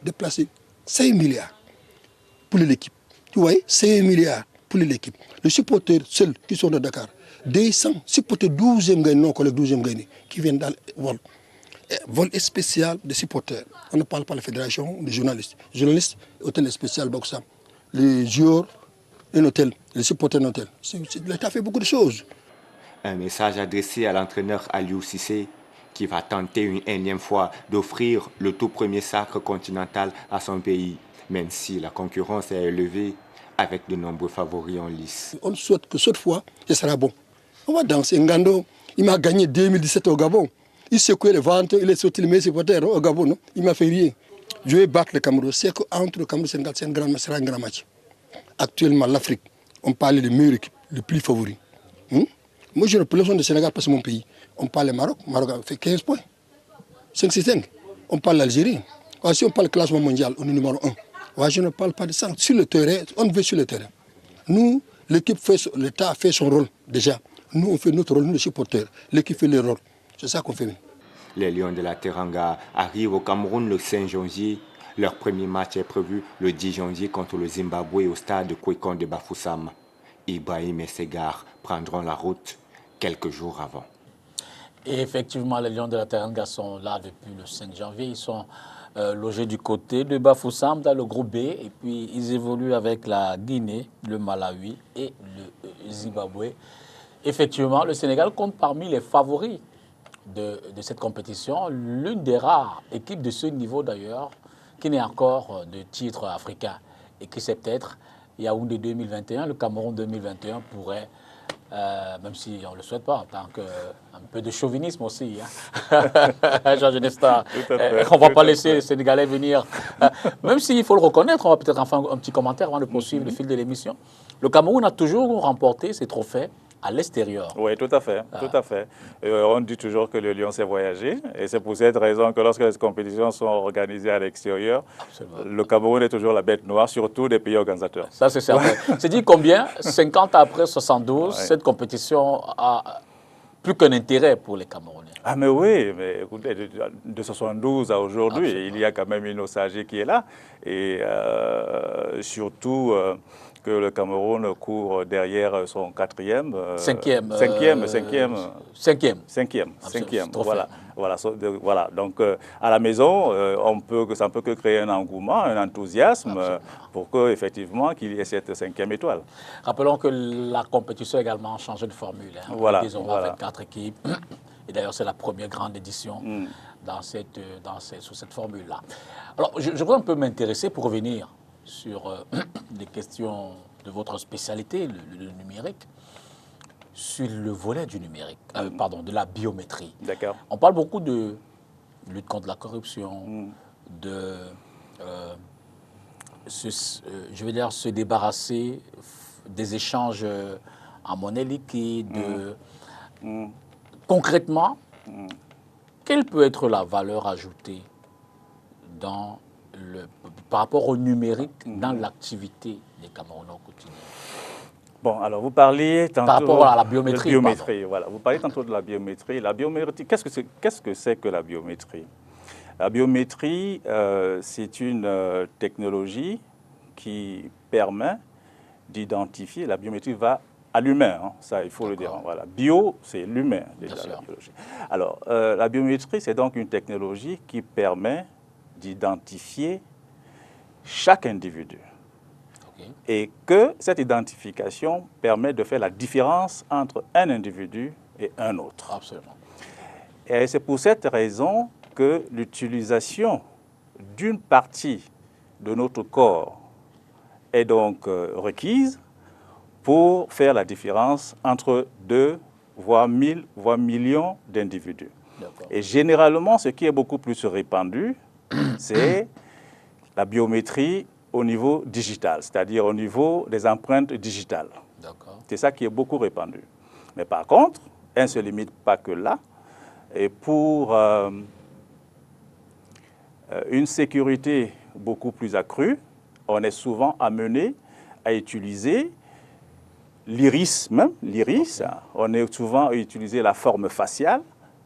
déplacé 5 milliards pour l'équipe. Tu vois, 5 milliards pour l'équipe. Les supporters seuls qui sont de Dakar, 200 supporters 12e Gaïndé, non collègues 12e Gaïndé, qui viennent dans le vol. Vol spécial des supporters. On ne parle pas de la fédération, des journalistes. Journalistes, hôtel spécial, Boxam. Les joueurs, un hôtel, les supporters, un hôtel. L'État fait beaucoup de choses. Un message adressé à l'entraîneur Aliou Cissé, qui va tenter une énième fois d'offrir le tout premier sacre continental à son pays, même si la concurrence est élevée avec de nombreux favoris en lice. On souhaite que cette fois, ce sera bon. On va danser. Ngando, il m'a gagné 2017 au Gabon. Il secouait les ventes, il est sorti le meilleur supporter au Gabon. Non? Il m'a fait rien. Je vais battre le Cameroun. C'est qu'entre le Cameroun et le Sénégal, c'est un grand match. Actuellement, l'Afrique, on parle des meilleures équipes, les plus favoris. Moi, je représente le Sénégal parce que c'est mon pays. On parle du Maroc. Le Maroc a fait 15 points. 5-6-5. On parle de l'Algérie. Si on parle du classement mondial, on est numéro 1. Ouais, je ne parle pas de ça. Sur le terrain, on veut sur le terrain. Nous, l'équipe fait, l'État a fait son rôle déjà. Nous, on fait notre rôle, nous les supporters. L'équipe fait le rôle. C'est ça qu'on fait. Les Lions de la Teranga arrivent au Cameroun le 5 janvier. Leur premier match est prévu le 10 janvier contre le Zimbabwe au stade de Kwekon de Bafoussam. Ibrahim et Segar prendront la route quelques jours avant. Et effectivement, les Lions de la Teranga sont là depuis le 5 janvier. Ils sont logés du côté de Bafoussam dans le groupe B. Et puis, ils évoluent avec la Guinée, le Malawi et le Zimbabwe. Effectivement, le Sénégal compte parmi les favoris de cette compétition. L'une des rares équipes de ce niveau, d'ailleurs, qui n'est encore de titre africain. Et qui c'est peut-être Yaoundé 2021, le Cameroun 2021 pourrait... même si on ne le souhaite pas, en tant qu'un peu de chauvinisme aussi. Hein. Georges Nesta, on ne va pas laisser les Sénégalais venir. Même s'il faut le reconnaître, on va peut-être enfin un petit commentaire avant de poursuivre le fil de l'émission. Le Cameroun a toujours remporté ses trophées à l'extérieur. Oui, tout à fait. Tout à fait. On dit toujours que le Lion sait voyager. Et c'est pour cette raison que lorsque les compétitions sont organisées à l'extérieur, le Cameroun est toujours la bête noire, surtout des pays organisateurs. Ça, c'est certain. C'est dit combien 50 après 72, cette compétition a plus qu'un intérêt pour les Camerounais. Ah mais oui, mais écoutez, de 72 à aujourd'hui, il y a quand même une nostalgie qui est là. Et surtout... que le Cameroun court derrière son quatrième. Cinquième. Voilà. Donc, à la maison, ça ne peut que créer un engouement, un enthousiasme pour qu'effectivement, qu'il y ait cette 5e étoile. Rappelons que la compétition a également changé de formule. Hein. Voilà. Ils ont 24 équipes. Et d'ailleurs, c'est la première grande édition sous cette formule-là. Alors, je voudrais un peu m'intéresser pour revenir sur les questions de votre spécialité, le numérique, sur le volet du numérique, de la biométrie. D'accord. On parle beaucoup de lutte contre la corruption, de se débarrasser des échanges en monnaie liquide. Concrètement, quelle peut être la valeur ajoutée par rapport au numérique dans l'activité des Camerounais au quotidien? Bon, alors vous parliez tantôt... Par rapport à la biométrie. Voilà. Vous parlez tantôt de la biométrie. La biométrie, qu'est-ce que c'est que la biométrie? La biométrie, c'est une technologie qui permet d'identifier... La biométrie va à l'humain, hein, ça il faut le dire. Voilà. Bio, c'est l'humain, déjà, la biologie. Alors, la biométrie, c'est donc une technologie qui permet d'identifier chaque individu. Okay. Et que cette identification permet de faire la différence entre un individu et un autre. Absolument. Et c'est pour cette raison que l'utilisation d'une partie de notre corps est donc requise pour faire la différence entre 2, voire 1000, voire millions d'individus. Et généralement, ce qui est beaucoup plus répandu, c'est la biométrie au niveau digital, c'est-à-dire au niveau des empreintes digitales. C'est ça qui est beaucoup répandu. Mais par contre, elle ne se limite pas que là. Et pour une sécurité beaucoup plus accrue, on est souvent amené à utiliser l'iris même, on est souvent à utiliser la forme faciale,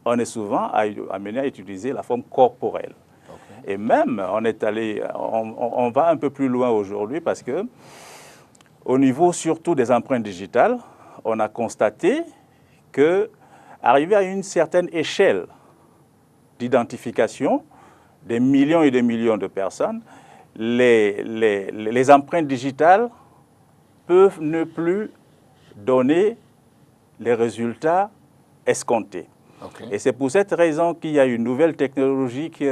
on est souvent amené à utiliser la forme corporelle. Et même, on va un peu plus loin aujourd'hui parce que au niveau surtout des empreintes digitales, on a constaté que arrivé à une certaine échelle d'identification des millions et des millions de personnes, les empreintes digitales peuvent ne plus donner les résultats escomptés. Et c'est pour cette raison qu'il y a une nouvelle technologie qui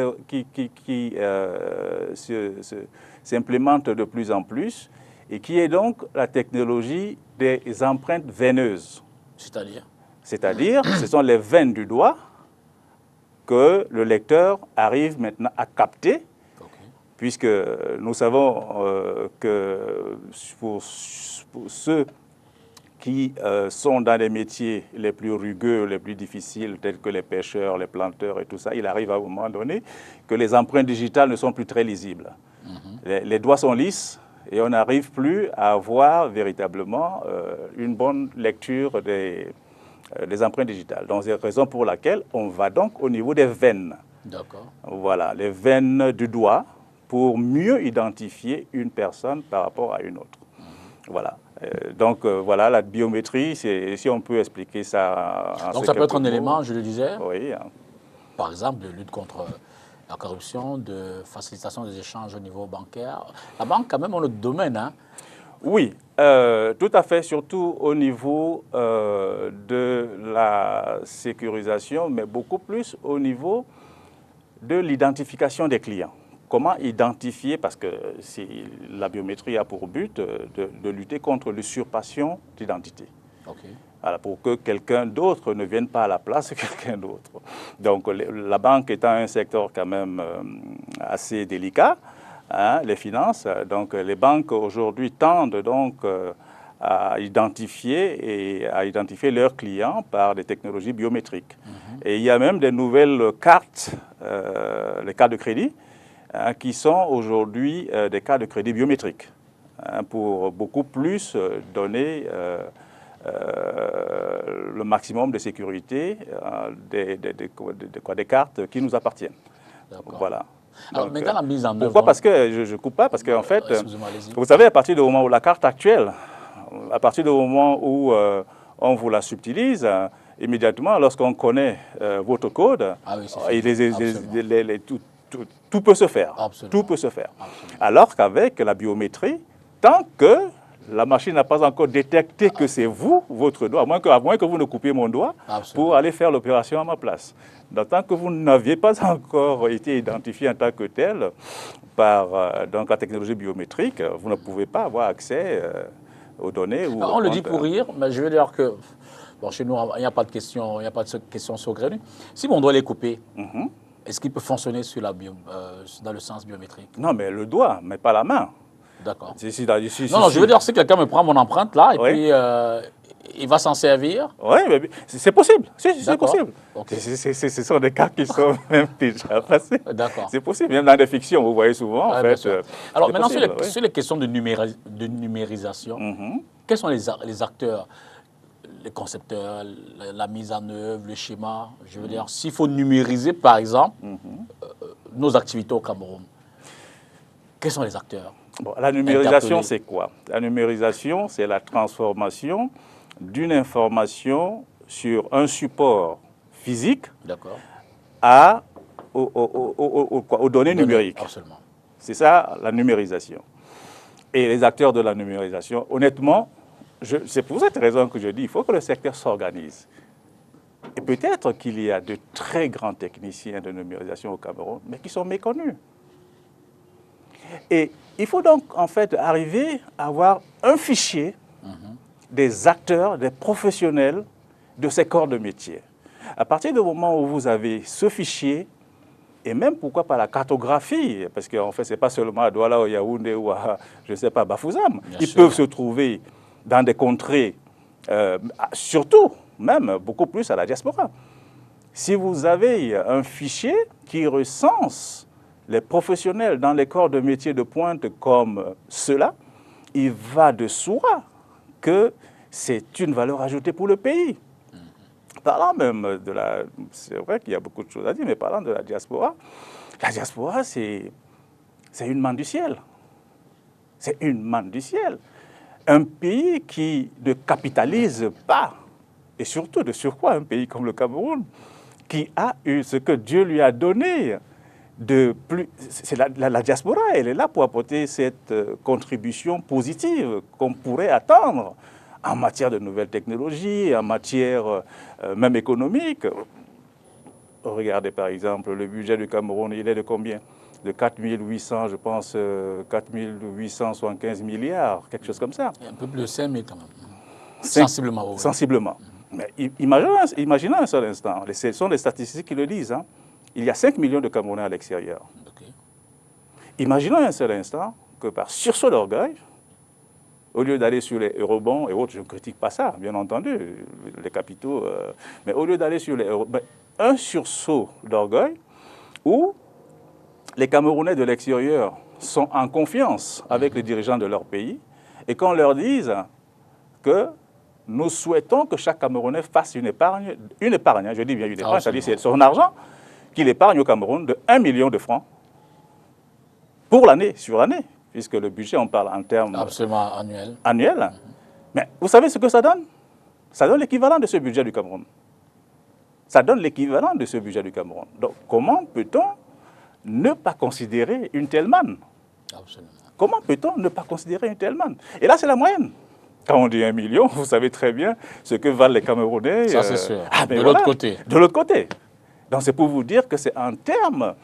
s'implémente de plus en plus et qui est donc la technologie des empreintes veineuses. C'est-à-dire, ce sont les veines du doigt que le lecteur arrive maintenant à capter, puisque nous savons que pour ceux qui sont dans les métiers les plus rugueux, les plus difficiles, tels que les pêcheurs, les planteurs et tout ça, il arrive à un moment donné que les empreintes digitales ne sont plus très lisibles. Les doigts sont lisses et on n'arrive plus à avoir véritablement une bonne lecture des empreintes digitales. Donc, c'est la raison pour laquelle on va donc au niveau des veines. Voilà, les veines du doigt pour mieux identifier une personne par rapport à une autre. Voilà. Donc, voilà, la biométrie, si on peut expliquer ça en donc, ça peut être un élément, je le disais, oui, par exemple, de lutte contre la corruption, de facilitation des échanges au niveau bancaire. La banque, quand même, on a notre domaine, hein? Oui, tout à fait, surtout au niveau de la sécurisation, mais beaucoup plus au niveau de l'identification des clients. Comment identifier, parce que la biométrie a pour but de lutter contre l'usurpation d'identité. Voilà, pour que quelqu'un d'autre ne vienne pas à la place de quelqu'un d'autre. Donc la banque étant un secteur quand même assez délicat, hein, les finances, donc les banques aujourd'hui tendent donc à identifier leurs clients par des technologies biométriques. Et il y a même des nouvelles cartes, les cartes de crédit, qui sont aujourd'hui des cartes de crédit biométriques, pour beaucoup plus donner le maximum de sécurité des cartes qui nous appartiennent. Voilà. Alors, maintenant, la mise en œuvre... Pourquoi? Parce que, je ne coupe pas, parce qu'en fait, vous savez, à partir du moment où la carte actuelle, à partir du moment où on vous la subtilise, immédiatement, lorsqu'on connaît votre code, tout peut se faire. Tout peut se faire. Alors qu'avec la biométrie, tant que la machine n'a pas encore détecté que c'est vous, votre doigt, à moins que vous ne coupiez mon doigt pour aller faire l'opération à ma place. Donc, tant que vous n'aviez pas encore été identifié en tant que tel par donc, la technologie biométrique, vous ne pouvez pas avoir accès aux données. On le dit pour rire, mais je veux dire que bon, chez nous, il n'y a pas de question, saugrenue. Si mon doigt est coupé, est-ce qu'il peut fonctionner sur dans le sens biométrique? Non, mais le doigt, mais pas la main. D'accord. Je veux dire, si quelqu'un me prend mon empreinte là, et puis il va s'en servir. Oui, c'est possible. C'est possible. Ce sont des cas qui sont même déjà passés. C'est possible, même dans des fictions, vous voyez souvent. En fait, alors maintenant, sur les questions de numérisation, Quels sont les acteurs, les concepteurs, la mise en œuvre, le schéma? Je veux dire, s'il faut numériser, par exemple, nos activités au Cameroun, quels sont les acteurs? Bon, la numérisation, c'est quoi? La numérisation, c'est la transformation d'une information sur un support physique aux données numériques. C'est ça, la numérisation. Et les acteurs de la numérisation, honnêtement, c'est pour cette raison que je dis qu'il faut que le secteur s'organise. Et peut-être qu'il y a de très grands techniciens de numérisation au Cameroun, mais qui sont méconnus. Et il faut donc en fait arriver à avoir un fichier des acteurs, des professionnels de ces corps de métier. À partir du moment où vous avez ce fichier, et même pourquoi pas la cartographie, parce qu'en fait, ce n'est pas seulement à Douala, à Yaoundé ou à, je ne sais pas, Bafoussam. Ils peuvent se trouver dans des contrées, surtout, même beaucoup plus à la diaspora. Si vous avez un fichier qui recense les professionnels dans les corps de métier de pointe comme ceux-là, il va de soi que c'est une valeur ajoutée pour le pays. Parlant même de la... C'est vrai qu'il y a beaucoup de choses à dire, mais parlant de la diaspora, c'est une manne du ciel. C'est une manne du ciel. Un pays qui ne capitalise pas, et surtout de surcroît un pays comme le Cameroun, qui a eu ce que Dieu lui a donné de plus... C'est la diaspora, elle est là pour apporter cette contribution positive qu'on pourrait attendre en matière de nouvelles technologies, en matière même économique. Regardez par exemple, le budget du Cameroun, il est de combien? De 4 800, je pense, 4 875 milliards, quelque chose comme ça. Un peu plus de 5 000 quand même. Sensiblement. Oui. Sensiblement. Mais imaginez un seul instant, ce sont les statistiques qui le disent, hein. Il y a 5 millions de Camerounais à l'extérieur. Imaginons un seul instant que par sursaut d'orgueil, au lieu d'aller sur les eurobonds et autres, je ne critique pas ça, bien entendu, les capitaux, mais au lieu d'aller sur les eurobonds, un sursaut d'orgueil où les Camerounais de l'extérieur sont en confiance avec les dirigeants de leur pays et qu'on leur dise que nous souhaitons que chaque Camerounais fasse une épargne, je dis bien une épargne, c'est-à-dire c'est son argent qu'il épargne au Cameroun de 1 million de francs pour l'année, sur l'année, puisque le budget, on parle en termes... Absolument annuels. Mais vous savez ce que ça donne? Ça donne l'équivalent de ce budget du Cameroun. Ça donne l'équivalent de ce budget du Cameroun. Donc, comment peut-on ne pas considérer une telle manne? Absolument. Comment peut-on ne pas considérer une telle manne? Et là, c'est la moyenne. Quand on dit 1 million, vous savez très bien ce que valent les Camerounais. Ça, c'est sûr. De l'autre côté. De l'autre côté. Donc, c'est pour vous dire que c'est en termes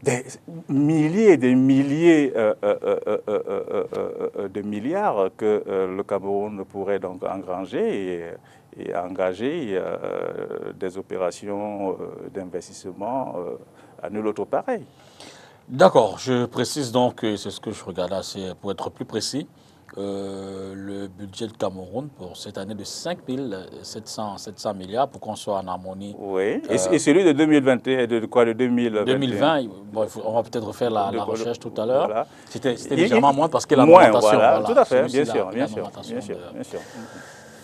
des milliers et des milliers de milliards que le Cameroun pourrait donc engranger et engager des opérations d'investissement à nul autre pareil. D'accord, je précise donc, c'est ce que je regardais, c'est pour être plus précis, le budget du Cameroun pour cette année de 5 700 milliards pour qu'on soit en harmonie. Oui, et celui de 2021, de quoi, de 2020 bon, on va peut-être refaire la recherche tout à l'heure. Voilà. C'était légèrement moins parce que la augmentation. Voilà, tout à fait, bien sûr.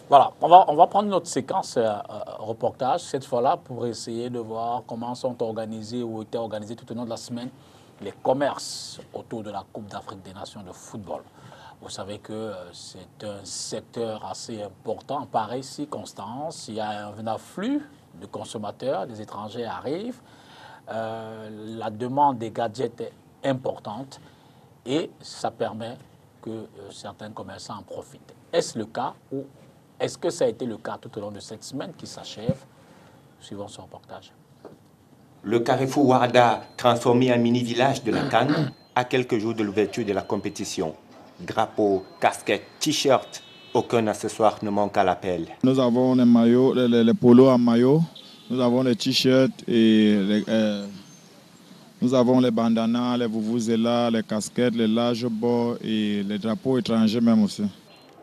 Voilà, on va prendre notre séquence reportage, cette fois-là, pour essayer de voir comment sont organisés ou étaient organisés tout au long de la semaine les commerces autour de la Coupe d'Afrique des Nations de football. Vous savez que c'est un secteur assez important. En pareille circonstance, il y a un afflux de consommateurs, des étrangers arrivent, la demande des gadgets est importante et ça permet que certains commerçants en profitent. Est-ce le cas ou est-ce que ça a été le cas tout au long de cette semaine qui s'achève? Suivons ce reportage. Le carrefour Warda, transformé en mini-village de la Cannes, à quelques jours de l'ouverture de la compétition. Drapeaux, casquettes, t-shirts, aucun accessoire ne manque à l'appel. Nous avons les maillots, les polos en maillot, nous avons les t-shirts et nous avons les bandanas, les vuvuzelas, les casquettes, les larges bords et les drapeaux étrangers même aussi.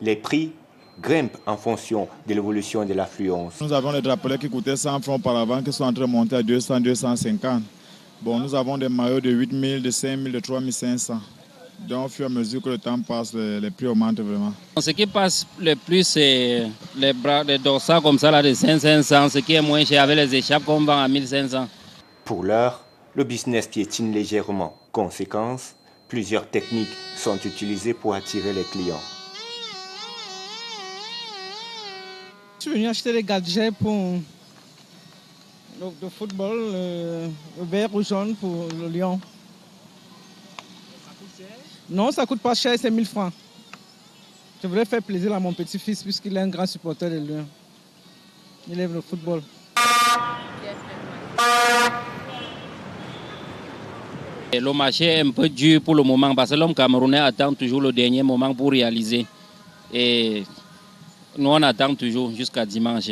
Les prix grimpent en fonction de l'évolution de l'affluence. Nous avons les drapeaux qui coûtaient 100 francs auparavant qui sont en train de monter à 200, 250. Bon, nous avons des maillots de 8 000, de 5 000, de 3 500. Donc, au fur et à mesure que le temps passe, les prix augmentent vraiment. Ce qui passe le plus, c'est les bras, les dorsales comme ça, là, de 500, ce qui est moins cher avec les échappes qu'on vend à 1500. Pour l'heure, le business piétine légèrement. Conséquence, plusieurs techniques sont utilisées pour attirer les clients. Je suis venu acheter des gadgets pour le football, le vert ou jaune pour le lion. Ça coûte cher? Non, ça coûte pas cher, c'est 1000 francs. Je voudrais faire plaisir à mon petit-fils puisqu'il est un grand supporter de Lyon. Il aime le football. Le marché est un peu dur pour le moment parce que l'homme camerounais attend toujours le dernier moment pour réaliser. Et nous, on attend toujours jusqu'à dimanche.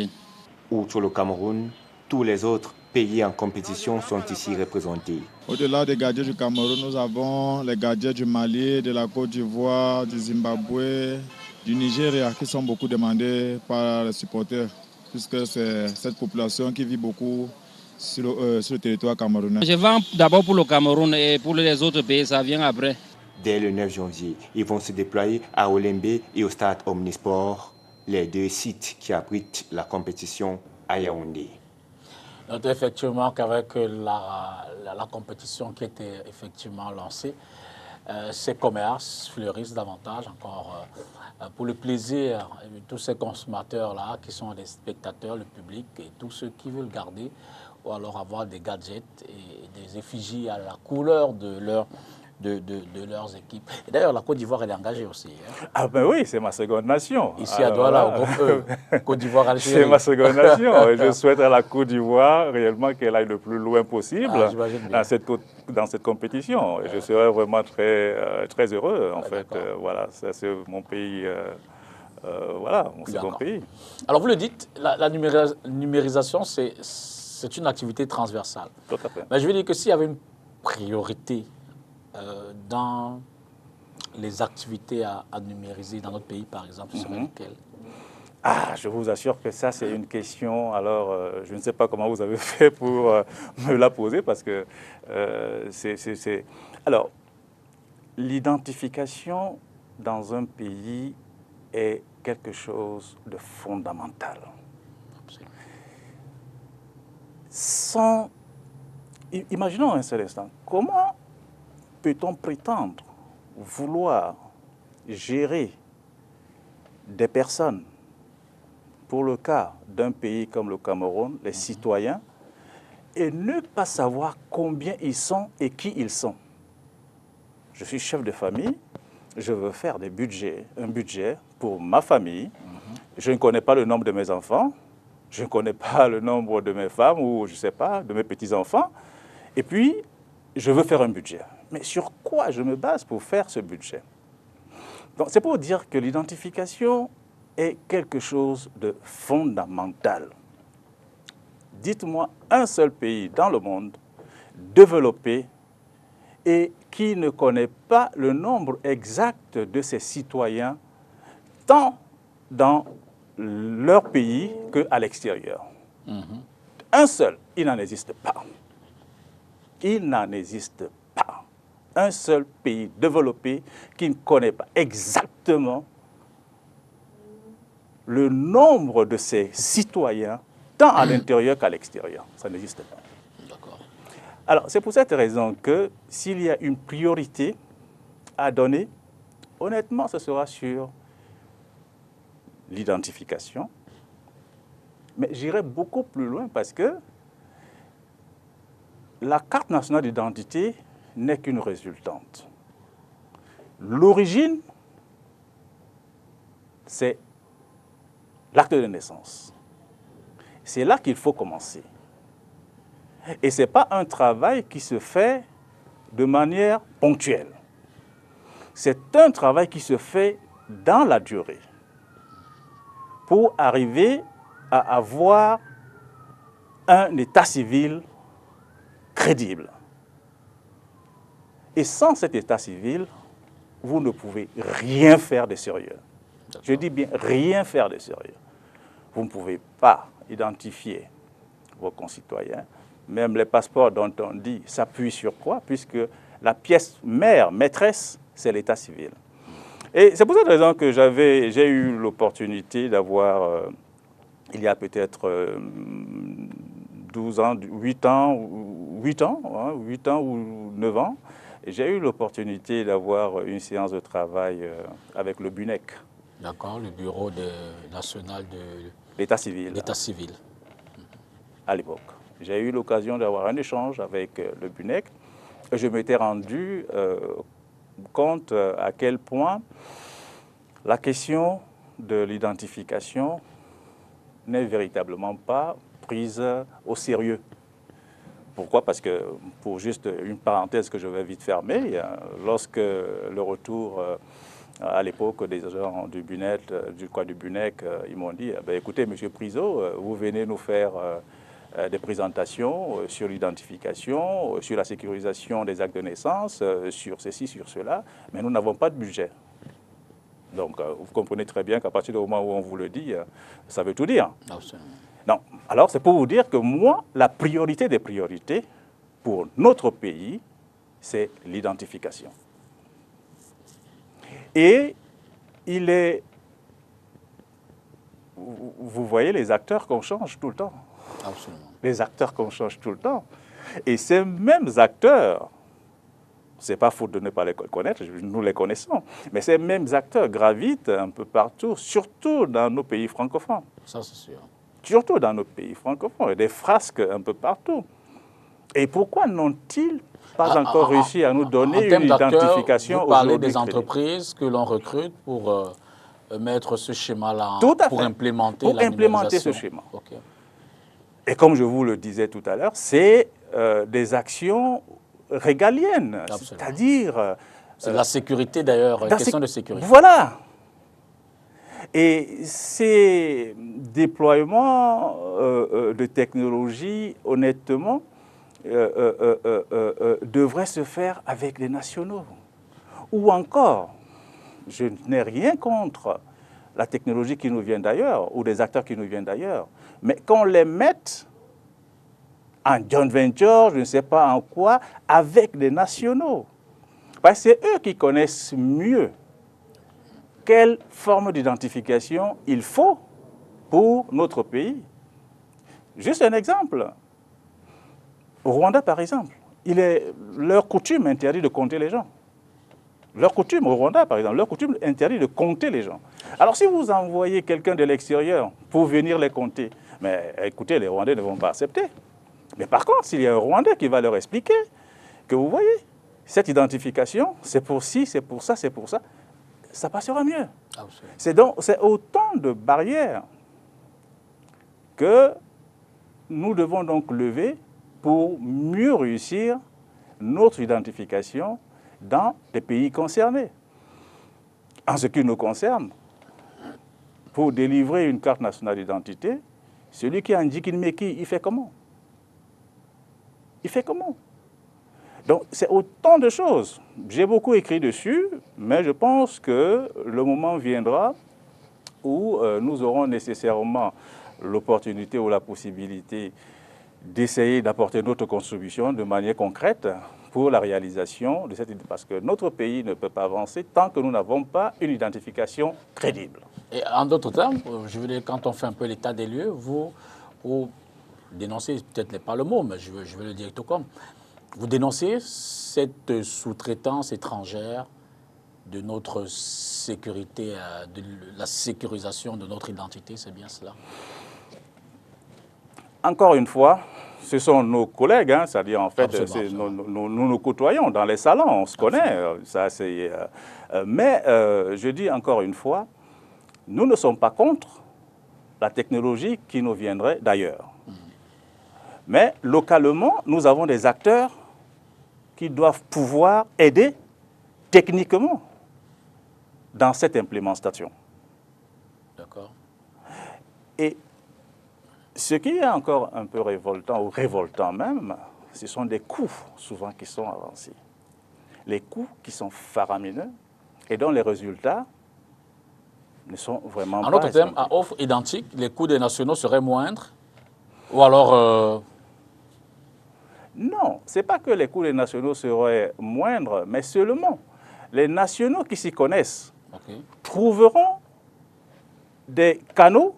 Outre le Cameroun, tous les autres pays en compétition sont ici représentés. Au-delà des gadgets du Cameroun, nous avons les gadgets du Mali, de la Côte d'Ivoire, du Zimbabwe, du Nigeria qui sont beaucoup demandés par les supporters, puisque c'est cette population qui vit beaucoup sur le territoire camerounais. Je vends d'abord pour le Cameroun et pour les autres pays, ça vient après. Dès le 9 janvier, ils vont se déployer à Olembe et au stade Omnisport, les deux sites qui abritent la compétition à Yaoundé. Notez effectivement qu'avec la compétition qui était effectivement lancée, ces commerces fleurissent davantage encore pour le plaisir de tous ces consommateurs-là qui sont des spectateurs, le public et tous ceux qui veulent garder ou alors avoir des gadgets et des effigies à la couleur de leurs équipes. Et d'ailleurs, la Côte d'Ivoire, elle est engagée aussi. Hein. Ah ben oui, c'est ma seconde nation. Ici à Douala, au groupe E, Côte d'Ivoire, Algérie. C'est ma seconde nation. Et je souhaite à la Côte d'Ivoire réellement qu'elle aille le plus loin possible dans cette compétition. Et je serais vraiment très heureux, en fait. Voilà, ça c'est mon pays, voilà, mon second pays. Alors vous le dites, la numérisation, c'est une activité transversale. Tout à fait. Mais je veux dire que s'il y avait une priorité dans les activités à numériser dans notre pays, par exemple, ce serait lesquelles? Ah, je vous assure que ça, c'est une question. Alors, je ne sais pas comment vous avez fait pour me la poser parce que c'est... Alors, l'identification dans un pays est quelque chose de fondamental. Imaginons un seul instant, comment peut-on prétendre vouloir gérer des personnes, pour le cas d'un pays comme le Cameroun, les citoyens, et ne pas savoir combien ils sont et qui ils sont? Je suis chef de famille, je veux faire un budget pour ma famille. Je ne connais pas le nombre de mes enfants, je ne connais pas le nombre de mes femmes ou, je ne sais pas, de mes petits-enfants. Et puis, je veux faire un budget. Mais sur quoi je me base pour faire ce budget? Donc, c'est pour dire que l'identification est quelque chose de fondamental. Dites-moi un seul pays dans le monde développé et qui ne connaît pas le nombre exact de ses citoyens, tant dans leur pays qu'à l'extérieur. Un seul, il n'en existe pas. Il n'en existe pas. Un seul pays développé qui ne connaît pas exactement le nombre de ses citoyens, tant à l'intérieur qu'à l'extérieur. Ça n'existe pas. Alors, c'est pour cette raison que s'il y a une priorité à donner, honnêtement, ce sera sur l'identification. Mais j'irai beaucoup plus loin parce que la carte nationale d'identité n'est qu'une résultante. L'origine, c'est l'acte de naissance. C'est là qu'il faut commencer. Et ce n'est pas un travail qui se fait de manière ponctuelle. C'est un travail qui se fait dans la durée pour arriver à avoir un état civil crédible. Et sans cet état civil, vous ne pouvez rien faire de sérieux. Je dis bien rien faire de sérieux. Vous ne pouvez pas identifier vos concitoyens. Même les passeports dont on dit s'appuient sur quoi? Puisque la pièce mère, maîtresse, c'est l'état civil. Et c'est pour cette raison que j'ai eu l'opportunité d'avoir, il y a peut-être 12 ans, 8 ans ou 9 ans, j'ai eu l'opportunité d'avoir une séance de travail avec le BUNEC. D'accord, le Bureau national de l'état civil. L'état civil. À l'époque. J'ai eu l'occasion d'avoir un échange avec le BUNEC et je m'étais rendu compte à quel point la question de l'identification n'est véritablement pas prise au sérieux. Pourquoi? Parce que, pour juste une parenthèse que je vais vite fermer, lorsque le retour à l'époque des agents du BUNEC, ils m'ont dit écoutez, M. Priso, vous venez nous faire des présentations sur l'identification, sur la sécurisation des actes de naissance, sur ceci, sur cela, mais nous n'avons pas de budget. Donc, vous comprenez très bien qu'à partir du moment où on vous le dit, ça veut tout dire. Absolument. Non. Alors, c'est pour vous dire que moi, la priorité des priorités pour notre pays, c'est l'identification. Et il est... Vous voyez les acteurs qu'on change tout le temps. Absolument. Les acteurs qu'on change tout le temps. Et ces mêmes acteurs, c'est pas faute de ne pas les connaître, nous les connaissons, mais ces mêmes acteurs gravitent un peu partout, surtout dans nos pays francophones. Ça, c'est sûr. Surtout dans nos pays francophones, il y a des frasques un peu partout. Et pourquoi n'ont-ils pas encore réussi à nous donner une identification vous parlez des entreprises que l'on recrute pour mettre ce schéma-là, pour implémenter ce schéma. Okay. Et comme je vous le disais tout à l'heure, c'est des actions régaliennes, c'est-à-dire... c'est la sécurité d'ailleurs, une question de sécurité. Voilà. Et ces déploiements de technologies, honnêtement, devraient se faire avec les nationaux. Ou encore, je n'ai rien contre la technologie qui nous vient d'ailleurs, ou des acteurs qui nous viennent d'ailleurs, mais qu'on les mette en joint venture, je ne sais pas en quoi, avec des nationaux. Parce que c'est eux qui connaissent mieux quelle forme d'identification il faut pour notre pays. Juste un exemple. Au Rwanda, par exemple, leur coutume interdit de compter les gens. Leur coutume, au Rwanda, par exemple, leur coutume interdit de compter les gens. Alors, si vous envoyez quelqu'un de l'extérieur pour venir les compter, mais écoutez, les Rwandais ne vont pas accepter. Mais par contre, s'il y a un Rwandais qui va leur expliquer que vous voyez, cette identification, c'est pour ci, c'est pour ça, ça passera mieux. C'est autant de barrières que nous devons donc lever pour mieux réussir notre identification dans les pays concernés. En ce qui nous concerne, pour délivrer une carte nationale d'identité, celui qui a un Djikine-Meki, il fait comment? Il fait comment? Donc, c'est autant de choses. J'ai beaucoup écrit dessus, mais je pense que le moment viendra où nous aurons nécessairement l'opportunité ou la possibilité d'essayer d'apporter notre contribution de manière concrète pour la réalisation de cette idée. Parce que notre pays ne peut pas avancer tant que nous n'avons pas une identification crédible. Et en d'autres termes, je veux dire, quand on fait un peu l'état des lieux, vous dénoncez, peut-être pas le mot, mais je veux le dire tout comme, vous dénoncez cette sous-traitance étrangère de notre sécurité, de la sécurisation de notre identité, c'est bien cela? Encore une fois, ce sont nos collègues, hein, c'est-à-dire en fait, nous nous côtoyons dans les salons, on se connaît. Ça, mais je dis encore une fois, nous ne sommes pas contre la technologie qui nous viendrait d'ailleurs. Mais localement, nous avons des acteurs qui doivent pouvoir aider techniquement dans cette implémentation. D'accord. Et ce qui est encore un peu révoltant, ou révoltant même, ce sont des coûts souvent qui sont avancés. Les coûts qui sont faramineux et dont les résultats ne sont vraiment pas... En d'autres termes, à offre identique, les coûts des nationaux seraient moindres? Ou alors... Non, ce n'est pas que les coûts des nationaux seraient moindres, mais seulement les nationaux qui s'y connaissent trouveront des canaux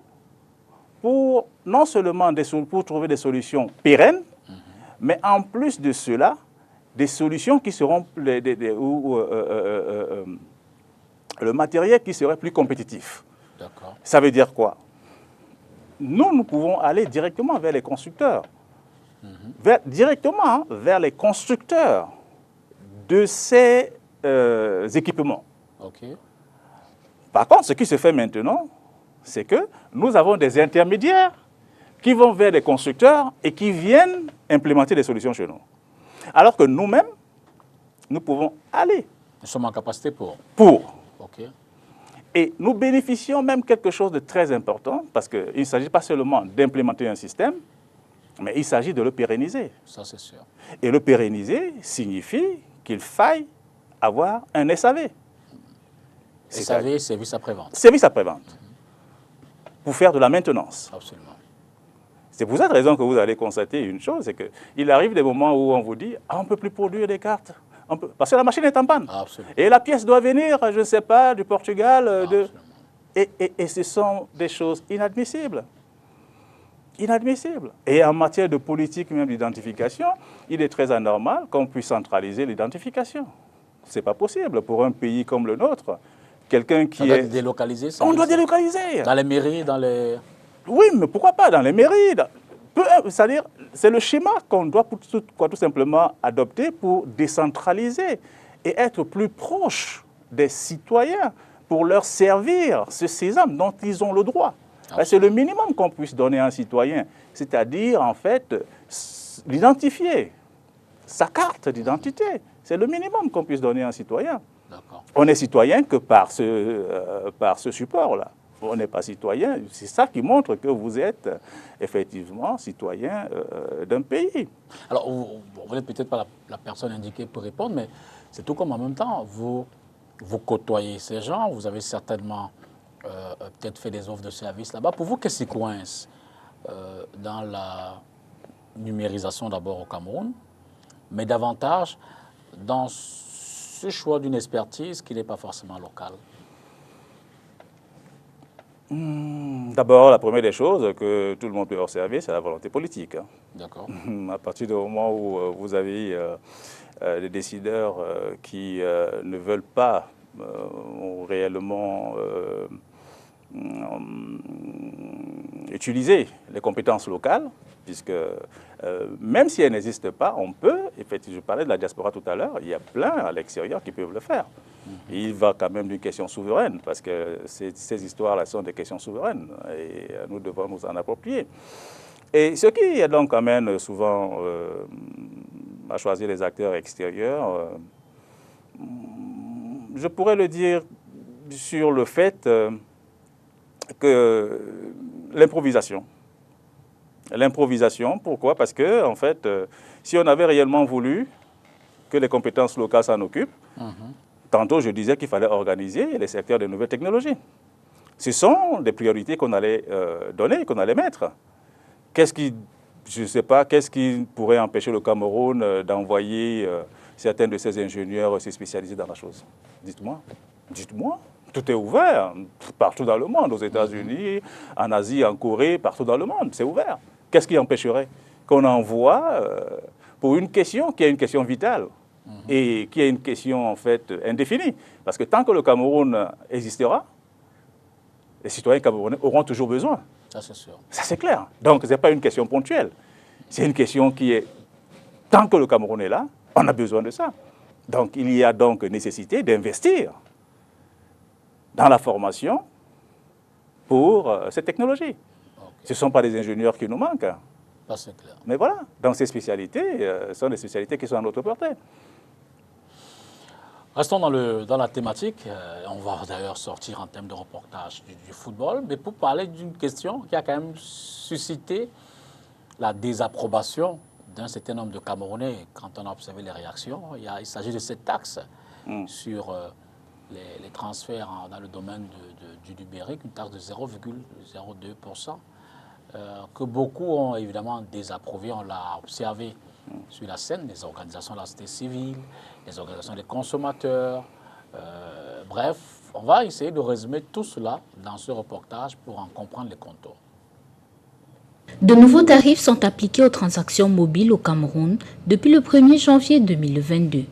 pour non seulement pour trouver des solutions pérennes, mais en plus de cela, des solutions qui seront le matériel qui serait plus compétitif. Ça veut dire quoi? Nous pouvons aller directement vers les constructeurs, directement vers les constructeurs de ces équipements. Par contre, ce qui se fait maintenant, c'est que nous avons des intermédiaires qui vont vers des constructeurs et qui viennent implémenter des solutions chez nous. Alors que nous-mêmes, nous pouvons aller. Nous sommes en capacité pour. Et nous bénéficions même quelque chose de très important, parce qu'il ne s'agit pas seulement d'implémenter un système, mais il s'agit de le pérenniser. Ça, c'est sûr. Et le pérenniser signifie qu'il faille avoir un SAV. SAV, service après-vente. Service après-vente. Pour faire de la maintenance. Absolument. C'est pour cette raison que vous allez constater une chose, c'est qu'il arrive des moments où on vous dit « on ne peut plus produire des cartes ». Parce que la machine est en panne. Absolument. Et la pièce doit venir, je ne sais pas, du Portugal. Et ce sont des choses inadmissibles. Inadmissibles. Et en matière de politique même d'identification, il est très anormal qu'on puisse centraliser l'identification. Ce n'est pas possible pour un pays comme le nôtre. Quelqu'un qui on doit délocaliser ça. On doit délocaliser. Dans les mairies, dans les... Oui, mais pourquoi pas dans les mairies? C'est-à-dire, c'est le schéma qu'on doit tout simplement adopter pour décentraliser et être plus proche des citoyens pour leur servir ce sésame dont ils ont le droit. C'est le minimum qu'on puisse donner à un citoyen, c'est-à-dire, en fait, l'identifier, sa carte d'identité. C'est le minimum qu'on puisse donner à un citoyen. On est citoyen que par ce support-là. On n'est pas citoyen. C'est ça qui montre que vous êtes effectivement citoyen d'un pays. Alors, vous n'êtes peut-être pas la personne indiquée pour répondre, mais c'est tout comme en même temps, vous côtoyez ces gens, vous avez certainement peut-être fait des offres de services là-bas. Pour vous, qu'est-ce qui coince dans la numérisation d'abord au Cameroun, mais davantage dans ce choix d'une expertise qui n'est pas forcément locale? D'abord, la première des choses que tout le monde peut observer, c'est la volonté politique. D'accord. À partir du moment où vous avez des décideurs qui ne veulent pas réellement utiliser les compétences locales, puisque même si elles n'existent pas, on peut, effectivement, je parlais de la diaspora tout à l'heure, il y a plein à l'extérieur qui peuvent le faire. Il va quand même d'une question souveraine, parce que ces histoires-là sont des questions souveraines, et nous devons nous en approprier. Et ce qui donc amène souvent à choisir les acteurs extérieurs, je pourrais le dire sur le fait que l'improvisation. L'improvisation, pourquoi? Parce que, en fait, si on avait réellement voulu que les compétences locales s'en occupent, tantôt je disais qu'il fallait organiser les secteurs des nouvelles technologies. Ce sont des priorités qu'on allait donner, qu'on allait mettre. Je ne sais pas, qu'est-ce qui pourrait empêcher le Cameroun d'envoyer certains de ses ingénieurs se spécialiser dans la chose? Dites-moi. Dites-moi. Tout est ouvert, partout dans le monde, aux États-Unis, en Asie, en Corée, partout dans le monde, c'est ouvert. Qu'est-ce qui empêcherait qu'on envoie pour une question qui est une question vitale et qui est une question en fait indéfinie? Parce que tant que le Cameroun existera, les citoyens camerounais auront toujours besoin. Ça, c'est sûr. Ça, c'est clair. Donc, ce n'est pas une question ponctuelle. C'est une question qui est, tant que le Cameroun est là, on a besoin de ça. Donc, il y a donc nécessité d'investir dans la formation pour ces technologies. Ce ne sont pas des ingénieurs qui nous manquent. C'est clair. Mais voilà, donc ces spécialités sont des spécialités qui sont à notre portée. Restons dans la thématique. On va d'ailleurs sortir en termes de reportage du football, mais pour parler d'une question qui a quand même suscité la désapprobation d'un certain nombre de Camerounais. Quand on a observé les réactions, il s'agit de cette taxe sur les transferts dans le domaine du numérique, une taxe de 0,02%, que beaucoup ont évidemment désapprouvé. On l'a observé sur la scène, les organisations de la société civile, les organisations des consommateurs, Bref, on va essayer de résumer tout cela dans ce reportage pour en comprendre les contours. De nouveaux tarifs sont appliqués aux transactions mobiles au Cameroun depuis le 1er janvier 2022.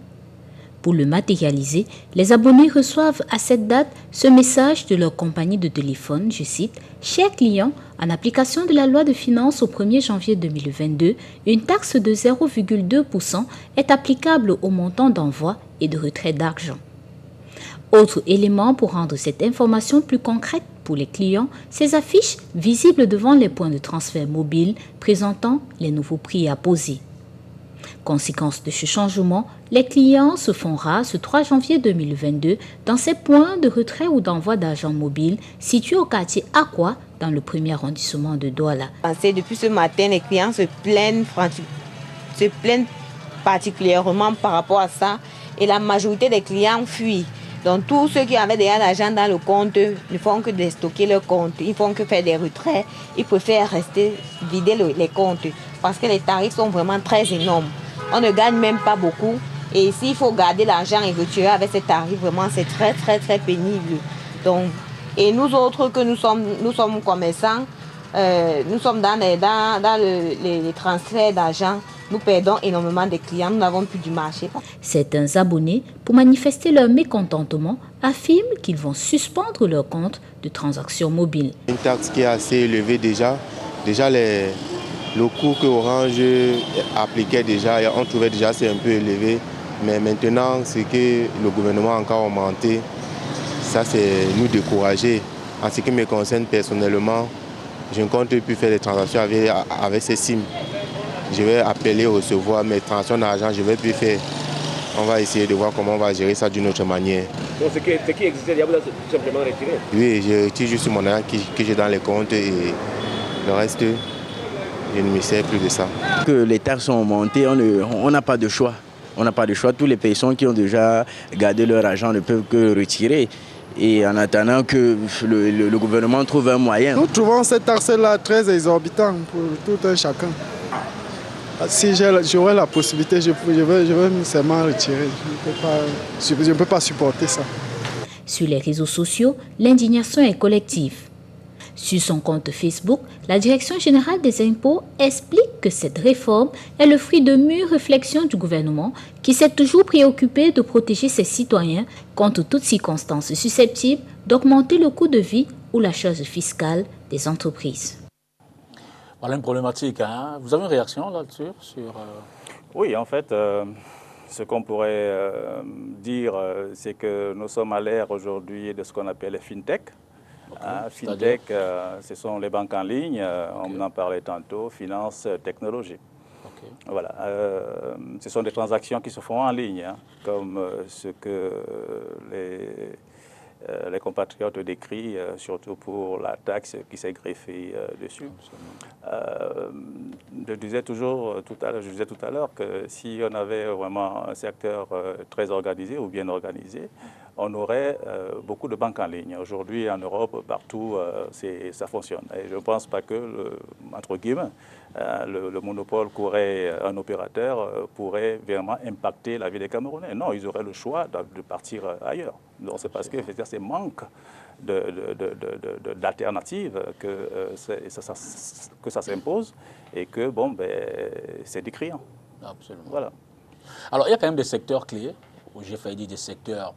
Pour le matérialiser, les abonnés reçoivent à cette date ce message de leur compagnie de téléphone, je cite, « Chers clients, en application de la loi de finances au 1er janvier 2022, une taxe de 0,2% est applicable au montant d'envoi et de retrait d'argent. » Autre élément pour rendre cette information plus concrète pour les clients, ces affiches visibles devant les points de transfert mobile présentant les nouveaux prix à poser. Conséquence de ce changement, les clients se font rares ce 3 janvier 2022 dans ces points de retrait ou d'envoi d'argent mobile situés au quartier Aqua dans le 1er arrondissement de Douala. Depuis ce matin, les clients se plaignent particulièrement par rapport à ça et la majorité des clients fuient. Donc tous ceux qui avaient déjà l'argent dans le compte ne font que déstocker leur compte, ils font que faire des retraits, ils préfèrent rester vider les comptes parce que les tarifs sont vraiment très énormes. On ne gagne même pas beaucoup et s'il faut garder l'argent et retirer avec ces tarifs, vraiment c'est très pénible. Donc, et nous autres que nous sommes commerçants, nous sommes dans les transferts d'argent. Nous perdons énormément de clients, nous n'avons plus du marché. Certains abonnés, pour manifester leur mécontentement, affirment qu'ils vont suspendre leur compte de transactions mobiles. Une taxe qui est assez élevée déjà. Déjà, le coût que Orange appliquait déjà, on trouvait déjà c'est un peu élevé. Mais maintenant, ce que le gouvernement a encore augmenté, ça c'est nous décourager. En ce qui me concerne personnellement, je ne compte plus faire des transactions avec ces SIM. Je vais appeler, recevoir mes transactions d'argent, je ne vais plus faire. On va essayer de voir comment on va gérer ça d'une autre manière. Donc ce qui existait, vous avez tout simplement retiré? Oui, je retire juste mon argent que j'ai dans les comptes et le reste, je ne me sers plus de ça. Que les taxes sont montées, on n'a pas de choix. On n'a pas de choix. Toutes les personnes qui ont déjà gardé leur argent ne peuvent que retirer. Et en attendant que le gouvernement trouve un moyen. Nous trouvons cette taxe-là très exorbitante pour tout un chacun. Si j'aurais la possibilité, je vais seulement retirer. Je ne peux pas supporter ça. Sur les réseaux sociaux, l'indignation est collective. Sur son compte Facebook, la Direction générale des impôts explique que cette réforme est le fruit de mûres réflexions du gouvernement qui s'est toujours préoccupé de protéger ses citoyens contre toutes circonstances susceptibles d'augmenter le coût de vie ou la charge fiscale des entreprises. Voilà une problématique. Hein? Vous avez une réaction là-dessus Oui, en fait, ce qu'on pourrait dire, c'est que nous sommes à l'ère aujourd'hui de ce qu'on appelle les fintech. Fintech, ce sont les banques en ligne, on en parlait tantôt, finance, technologie. Voilà, ce sont des transactions qui se font en ligne, hein, comme ce que les compatriotes décrivent, surtout pour la taxe qui s'est greffée dessus. Je disais tout à l'heure que si on avait vraiment un secteur très organisé ou bien organisé, on aurait beaucoup de banques en ligne. Aujourd'hui, en Europe, partout, ça fonctionne. Et je ne pense pas que, entre guillemets, le monopole qu'aurait un opérateur pourrait vraiment impacter la vie des Camerounais. Non, ils auraient le choix de partir ailleurs. Donc c'est parce que c'est manque d'alternatives que ça s'impose et que c'est décriant. Absolument. Voilà. Alors il y a quand même des secteurs clés, où j'ai failli dire des secteurs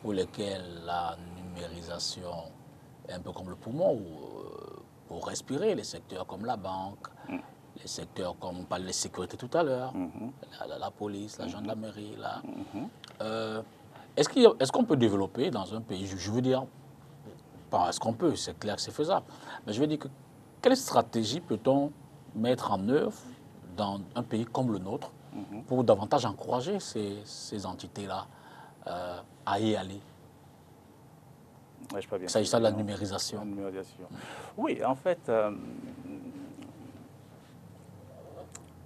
pour lesquels la numérisation est un peu comme le poumon, pour respirer, les secteurs comme la banque, les secteurs comme on parlait de sécurité tout à l'heure, la police, la gendarmerie. Est-ce qu'on peut développer dans un pays, je veux dire, est-ce qu'on peut, c'est clair que c'est faisable, mais je veux dire que quelle stratégie peut-on mettre en œuvre dans un pays comme le nôtre pour davantage encourager ces entités-là à y aller? Il s'agit de la numérisation. Oui, en fait,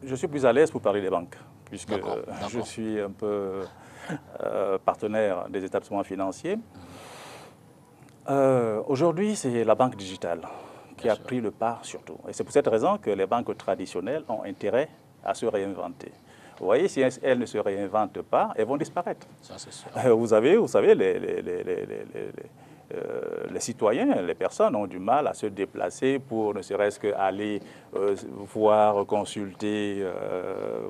je suis plus à l'aise pour parler des banques, puisque je suis un peu partenaire des établissements financiers. Aujourd'hui, c'est la banque digitale qui a pris le pas surtout. Et c'est pour cette raison que les banques traditionnelles ont intérêt à se réinventer. Vous voyez, si elles ne se réinventent pas, elles vont disparaître. Ça, c'est sûr. Vous savez, les citoyens, les personnes ont du mal à se déplacer pour ne serait-ce qu'aller voir, consulter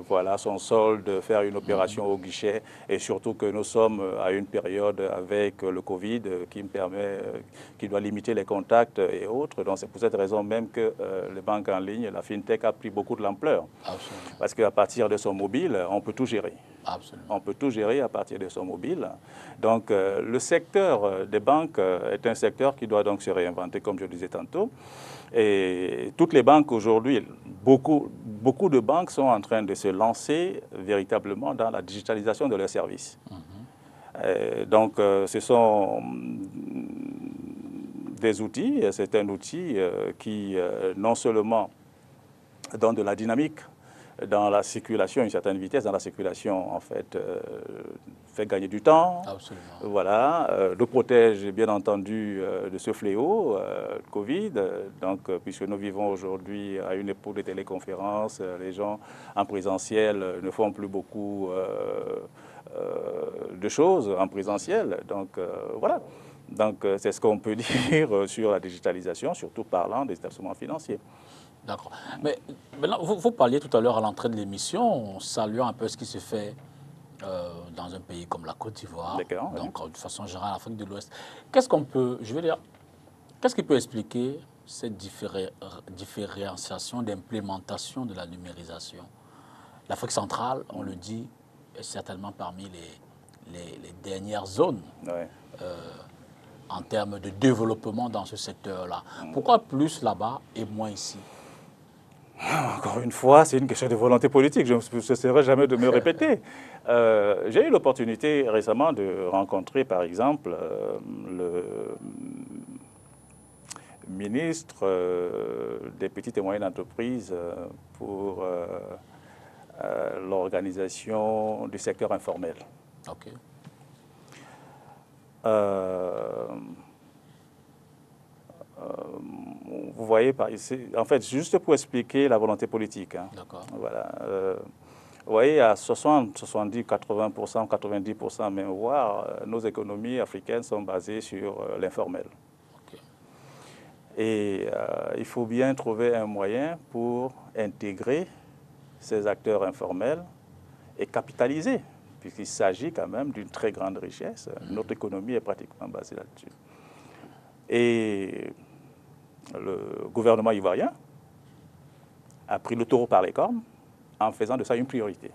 voilà, son solde, faire une opération au guichet, et surtout que nous sommes à une période avec le Covid qui doit limiter les contacts et autres. Donc c'est pour cette raison même que les banques en ligne, la FinTech a pris beaucoup de l'ampleur. Parce qu'à partir de son mobile, on peut tout gérer. Absolument. On peut tout gérer à partir de son mobile. Donc le secteur des banques est un secteur qui doit donc se réinventer, comme je le disais tantôt. Et toutes les banques aujourd'hui, beaucoup de banques sont en train de se lancer véritablement dans la digitalisation de leurs services. Donc ce sont des outils, c'est un outil qui non seulement donne de la dynamique dans la circulation, une certaine vitesse dans la circulation, en fait, fait gagner du temps. Absolument. Voilà, nous protège bien entendu de ce fléau, Covid. Donc, puisque nous vivons aujourd'hui à une époque de téléconférence, les gens en présentiel ne font plus beaucoup de choses en présentiel. Donc, voilà. Donc, c'est ce qu'on peut dire sur la digitalisation, surtout parlant des établissements financiers. D'accord. Mais maintenant, vous parliez tout à l'heure à l'entrée de l'émission, saluant un peu ce qui se fait dans un pays comme la Côte d'Ivoire, donc de façon générale l'Afrique de l'Ouest. Qu'est-ce qu'on peut, je veux dire, qu'est-ce qui peut expliquer cette différenciation d'implémentation de la numérisation? L'Afrique centrale, on le dit, est certainement parmi les dernières zones en termes de développement dans ce secteur-là. Pourquoi plus là-bas et moins ici? Encore une fois, c'est une question de volonté politique. Je ne cesserai jamais de me répéter. J'ai eu l'opportunité récemment de rencontrer, par exemple, le ministre des petites et moyennes entreprises pour l'organisation du secteur informel. OK. Vous voyez, en fait, juste pour expliquer la volonté politique. Hein, voilà. Vous voyez, à 60, 70, 80%, 90% même, voire, nos économies africaines sont basées sur l'informel. Okay. Et il faut bien trouver un moyen pour intégrer ces acteurs informels et capitaliser, puisqu'il s'agit quand même d'une très grande richesse. Notre économie est pratiquement basée là-dessus. Et le gouvernement ivoirien a pris le taureau par les cornes en faisant de ça une priorité.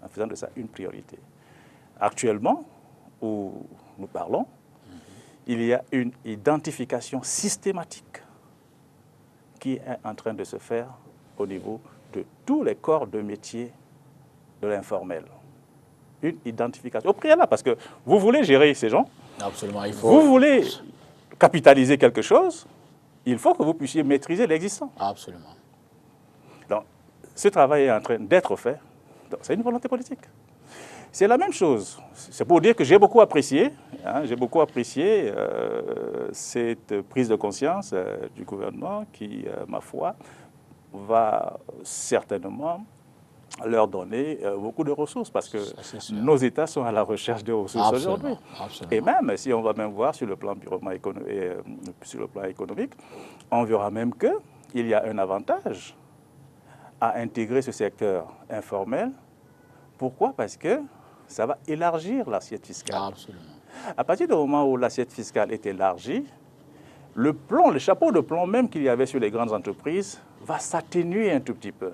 En faisant de ça une priorité. Actuellement, où nous parlons, il y a une identification systématique qui est en train de se faire au niveau de tous les corps de métier de l'informel. Une identification au préalable, parce que vous voulez gérer ces gens. Absolument, il faut... Vous voulez capitaliser quelque chose, il faut que vous puissiez maîtriser l'existant. Absolument. Donc, ce travail est en train d'être fait. C'est une volonté politique. C'est la même chose. C'est pour dire que j'ai beaucoup apprécié, cette prise de conscience du gouvernement qui, ma foi, va certainement leur donner beaucoup de ressources parce que nos États sont à la recherche de ressources aujourd'hui. Et même, si on va même voir sur le plan purement économique, on verra même qu'il y a un avantage à intégrer ce secteur informel. Pourquoi? Parce que ça va élargir l'assiette fiscale. Absolument. À partir du moment où l'assiette fiscale est élargie, le chapeau de plomb même qu'il y avait sur les grandes entreprises va s'atténuer un tout petit peu.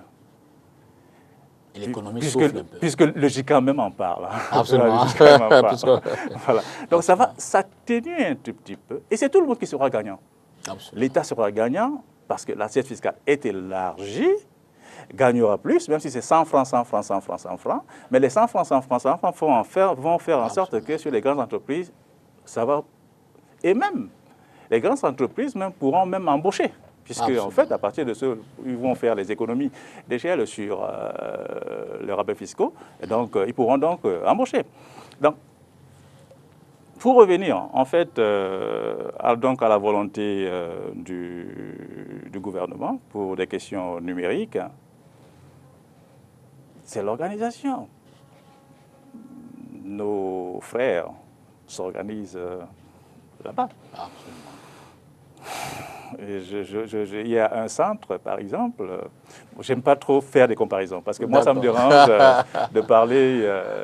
Et l'économie souffle un peu. Puisque le GICAM même en parle. Absolument. Voilà. Donc ça va s'atténuer un tout petit peu. Et c'est tout le monde qui sera gagnant. L'État sera gagnant parce que l'assiette fiscale est élargie, gagnera plus, même si c'est 100 francs, 100 francs, 100 francs, 100 francs. Mais les 100 francs, 100 francs, 100 francs vont faire en sorte que sur les grandes entreprises, ça va... Et même, les grandes entreprises même pourront même embaucher. Puisque, en fait, à partir de ce, ils vont faire les économies d'échelle sur les rabais fiscaux. Et donc, ils pourront donc embaucher. Donc, pour revenir, en fait, donc à la volonté du gouvernement pour des questions numériques, c'est l'organisation. Nos frères s'organisent là-bas. Il y a un centre, par exemple, j'aime pas trop faire des comparaisons, parce que moi, ça me dérange de parler,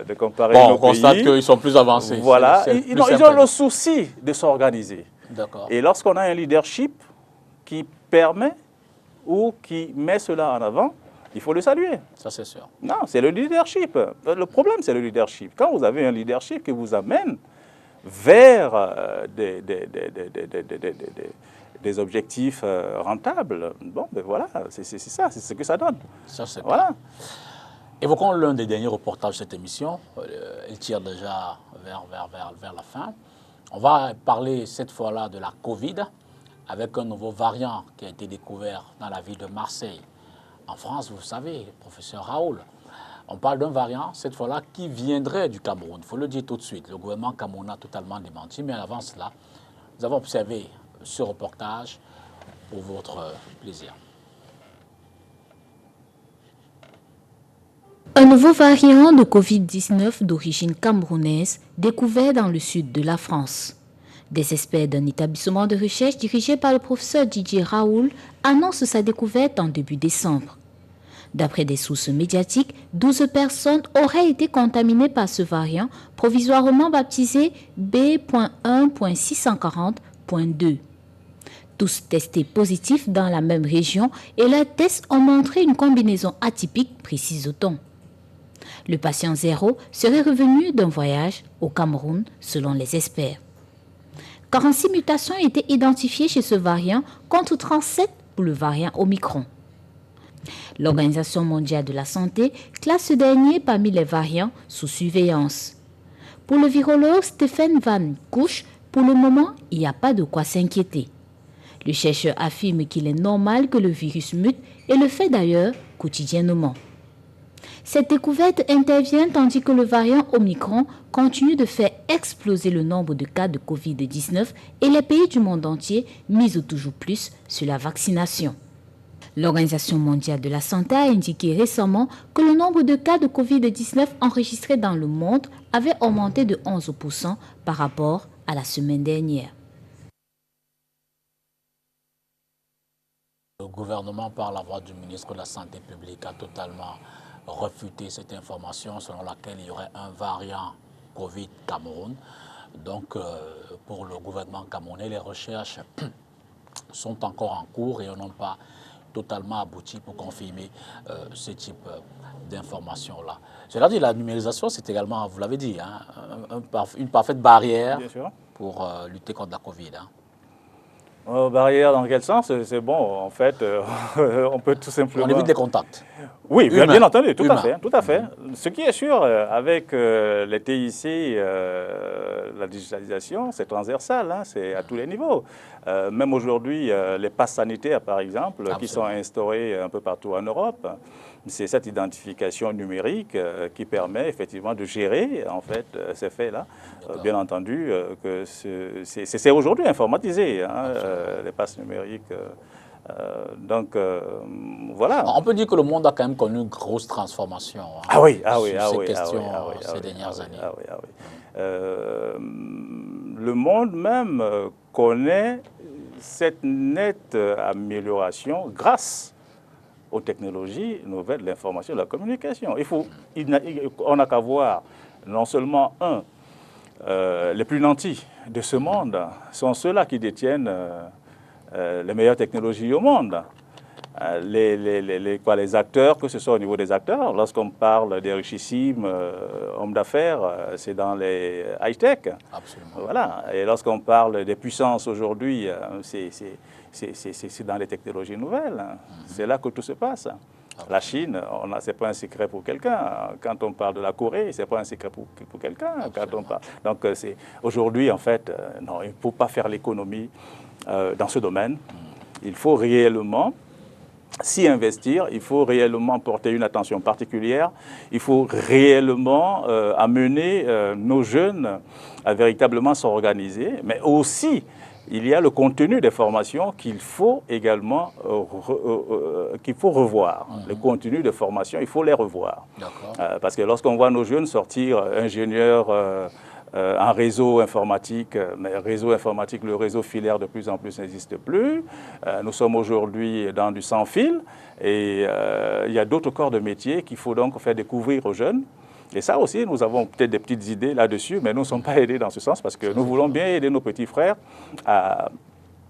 de comparer nos pays. On constate qu'ils sont plus avancés. Voilà, ils ont le souci de s'organiser. Et lorsqu'on a un leadership qui permet ou qui met cela en avant, il faut le saluer. Ça, c'est sûr. Non, c'est le leadership. Le problème, c'est le leadership. Quand vous avez un leadership qui vous amène vers des objectifs rentables, bon, ben voilà, c'est ça, c'est ce que ça donne. Ça, c'est voilà. Clair. Évoquons l'un des derniers reportages de cette émission. Il tire déjà vers la fin. On va parler cette fois-là de la Covid, avec un nouveau variant qui a été découvert dans la ville de Marseille. En France, vous savez, professeur Raoul, on parle d'un variant, cette fois-là, qui viendrait du Cameroun. Il faut le dire tout de suite. Le gouvernement camerounais a totalement démenti, mais avant cela, nous avons observé ce reportage pour votre plaisir. Un nouveau variant de Covid-19 d'origine camerounaise découvert dans le sud de la France. Des experts d'un établissement de recherche dirigé par le professeur Didier Raoul annoncent sa découverte en début décembre. D'après des sources médiatiques, 12 personnes auraient été contaminées par ce variant provisoirement baptisé B.1.640.2. Tous testés positifs dans la même région et leurs tests ont montré une combinaison atypique, précise-t-on. Le patient 0 serait revenu d'un voyage au Cameroun, selon les experts. 46 mutations ont été identifiées chez ce variant contre 37 pour le variant Omicron. L'Organisation mondiale de la santé classe ce dernier parmi les variants sous surveillance. Pour le virologue Stephen Van Couch, pour le moment, il n'y a pas de quoi s'inquiéter. Le chercheur affirme qu'il est normal que le virus mute et le fait d'ailleurs quotidiennement. Cette découverte intervient tandis que le variant Omicron continue de faire exploser le nombre de cas de Covid-19 et les pays du monde entier misent toujours plus sur la vaccination. L'Organisation mondiale de la santé a indiqué récemment que le nombre de cas de Covid-19 enregistrés dans le monde avait augmenté de 11% par rapport à la semaine dernière. Le gouvernement, par la voix du ministre de la Santé publique, a totalement refuté cette information selon laquelle il y aurait un variant Covid Cameroun. Donc, pour le gouvernement camerounais, les recherches sont encore en cours et n'ont pas totalement abouti pour confirmer ce type d'informations-là. Cela dit, la numérisation, c'est également, vous l'avez dit, hein, une parfaite barrière pour lutter contre la Covid. Hein. Barrière dans quel sens? C'est bon, en fait, on peut tout simplement... On évite les contacts. Oui, bien entendu, tout à fait. Ce qui est sûr, avec les TIC, la digitalisation, c'est transversal, hein, c'est à tous les niveaux. Même aujourd'hui, les passes sanitaires, par exemple, qui sont instaurés un peu partout en Europe, c'est cette identification numérique qui permet effectivement de gérer en fait ces faits-là. Bien entendu que c'est aujourd'hui informatisé, hein, les passes numériques. Donc voilà. On peut dire que le monde a quand même connu une grosse transformation sur ces questions ces dernières années. Le monde même connaît cette nette amélioration grâce aux technologies nouvelles de l'information et de la communication. On n'a qu'à voir non seulement les plus nantis de ce monde sont ceux-là qui détiennent les meilleures technologies au monde. Les acteurs, que ce soit au niveau des acteurs, lorsqu'on parle des richissimes hommes d'affaires, c'est dans les high-tech. Voilà. Et lorsqu'on parle des puissances aujourd'hui, c'est dans les technologies nouvelles. C'est là que tout se passe. La Chine, ce n'est pas un secret pour quelqu'un. Quand on parle de la Corée, ce n'est pas un secret pour quelqu'un. Donc aujourd'hui, en fait, non, il ne faut pas faire l'économie dans ce domaine. Il faut réellement s'y investir, il faut réellement porter une attention particulière, il faut réellement amener nos jeunes à véritablement s'organiser, mais aussi il y a le contenu des formations qu'il faut également revoir. Le contenu de formation, il faut les revoir. Parce que lorsqu'on voit nos jeunes sortir ingénieurs en réseau informatique, mais réseau informatique, le réseau filaire de plus en plus n'existe plus. Nous sommes aujourd'hui dans du sans fil et il y a d'autres corps de métier qu'il faut donc faire découvrir aux jeunes. Et ça aussi, nous avons peut-être des petites idées là-dessus, mais nous ne sommes pas aidés dans ce sens parce que nous voulons bien aider nos petits frères à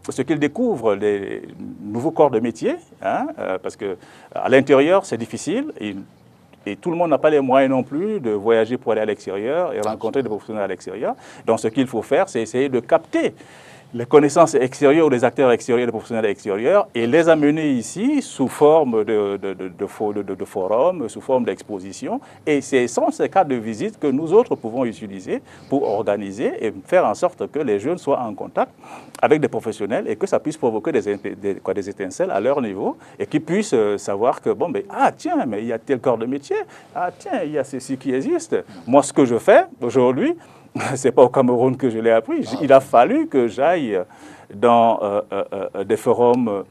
ce qu'ils découvrent les nouveaux corps de métier, hein, parce qu'à l'intérieur, c'est difficile. Et tout le monde n'a pas les moyens non plus de voyager pour aller à l'extérieur et rencontrer des professionnels à l'extérieur. Donc ce qu'il faut faire, c'est essayer de capter les connaissances extérieures ou des acteurs extérieurs, des professionnels extérieurs, et les amener ici sous forme de forums, sous forme d'expositions. Et ce sont ces cadres de visite que nous autres pouvons utiliser pour organiser et faire en sorte que les jeunes soient en contact avec des professionnels et que ça puisse provoquer des étincelles à leur niveau et qu'ils puissent savoir que, bon, mais, ah tiens, mais il y a tel corps de métier, ah tiens, il y a ceci qui existe. Moi, ce que je fais aujourd'hui, ce n'est pas au Cameroun que je l'ai appris. Il a fallu que j'aille dans des forums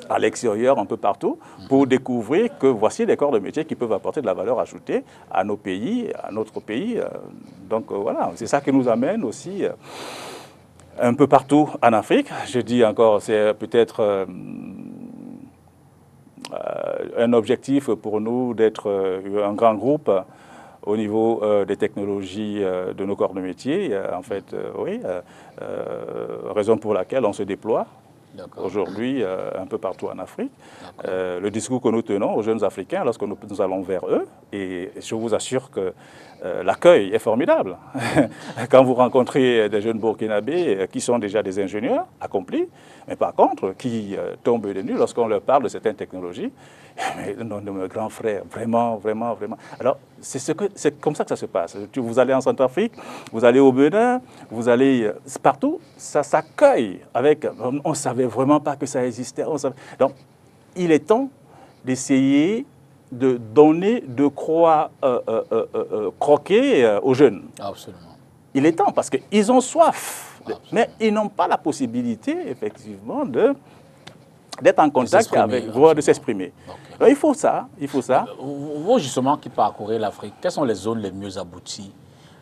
à l'extérieur, un peu partout, pour découvrir que voici des corps de métier qui peuvent apporter de la valeur ajoutée à nos pays, à notre pays. Donc voilà, c'est ça qui nous amène aussi un peu partout en Afrique. Je dis encore, c'est peut-être un objectif pour nous d'être un grand groupe au niveau des technologies de nos corps de métier. En fait, oui, raison pour laquelle on se déploie aujourd'hui un peu partout en Afrique. Le discours que nous tenons aux jeunes Africains lorsque nous allons vers eux, et je vous assure que l'accueil est formidable. Quand vous rencontrez des jeunes Burkinabés qui sont déjà des ingénieurs accomplis, mais par contre qui tombent des nues lorsqu'on leur parle de certaines technologies, mais non, mes grands frères, vraiment, vraiment, vraiment. Alors, c'est comme ça que ça se passe. Vous allez en Centrafrique, vous allez au Bénin, vous allez partout, ça s'accueille avec... On ne savait vraiment pas que ça existait. Donc, il est temps d'essayer de donner, de croquer aux jeunes. Absolument. Il est temps, parce qu'ils ont soif, mais ils n'ont pas la possibilité, effectivement, d'être en contact avec, de s'exprimer. Okay. Il faut ça, il faut ça. Vous, justement, qui parcourez l'Afrique, quelles sont les zones les mieux abouties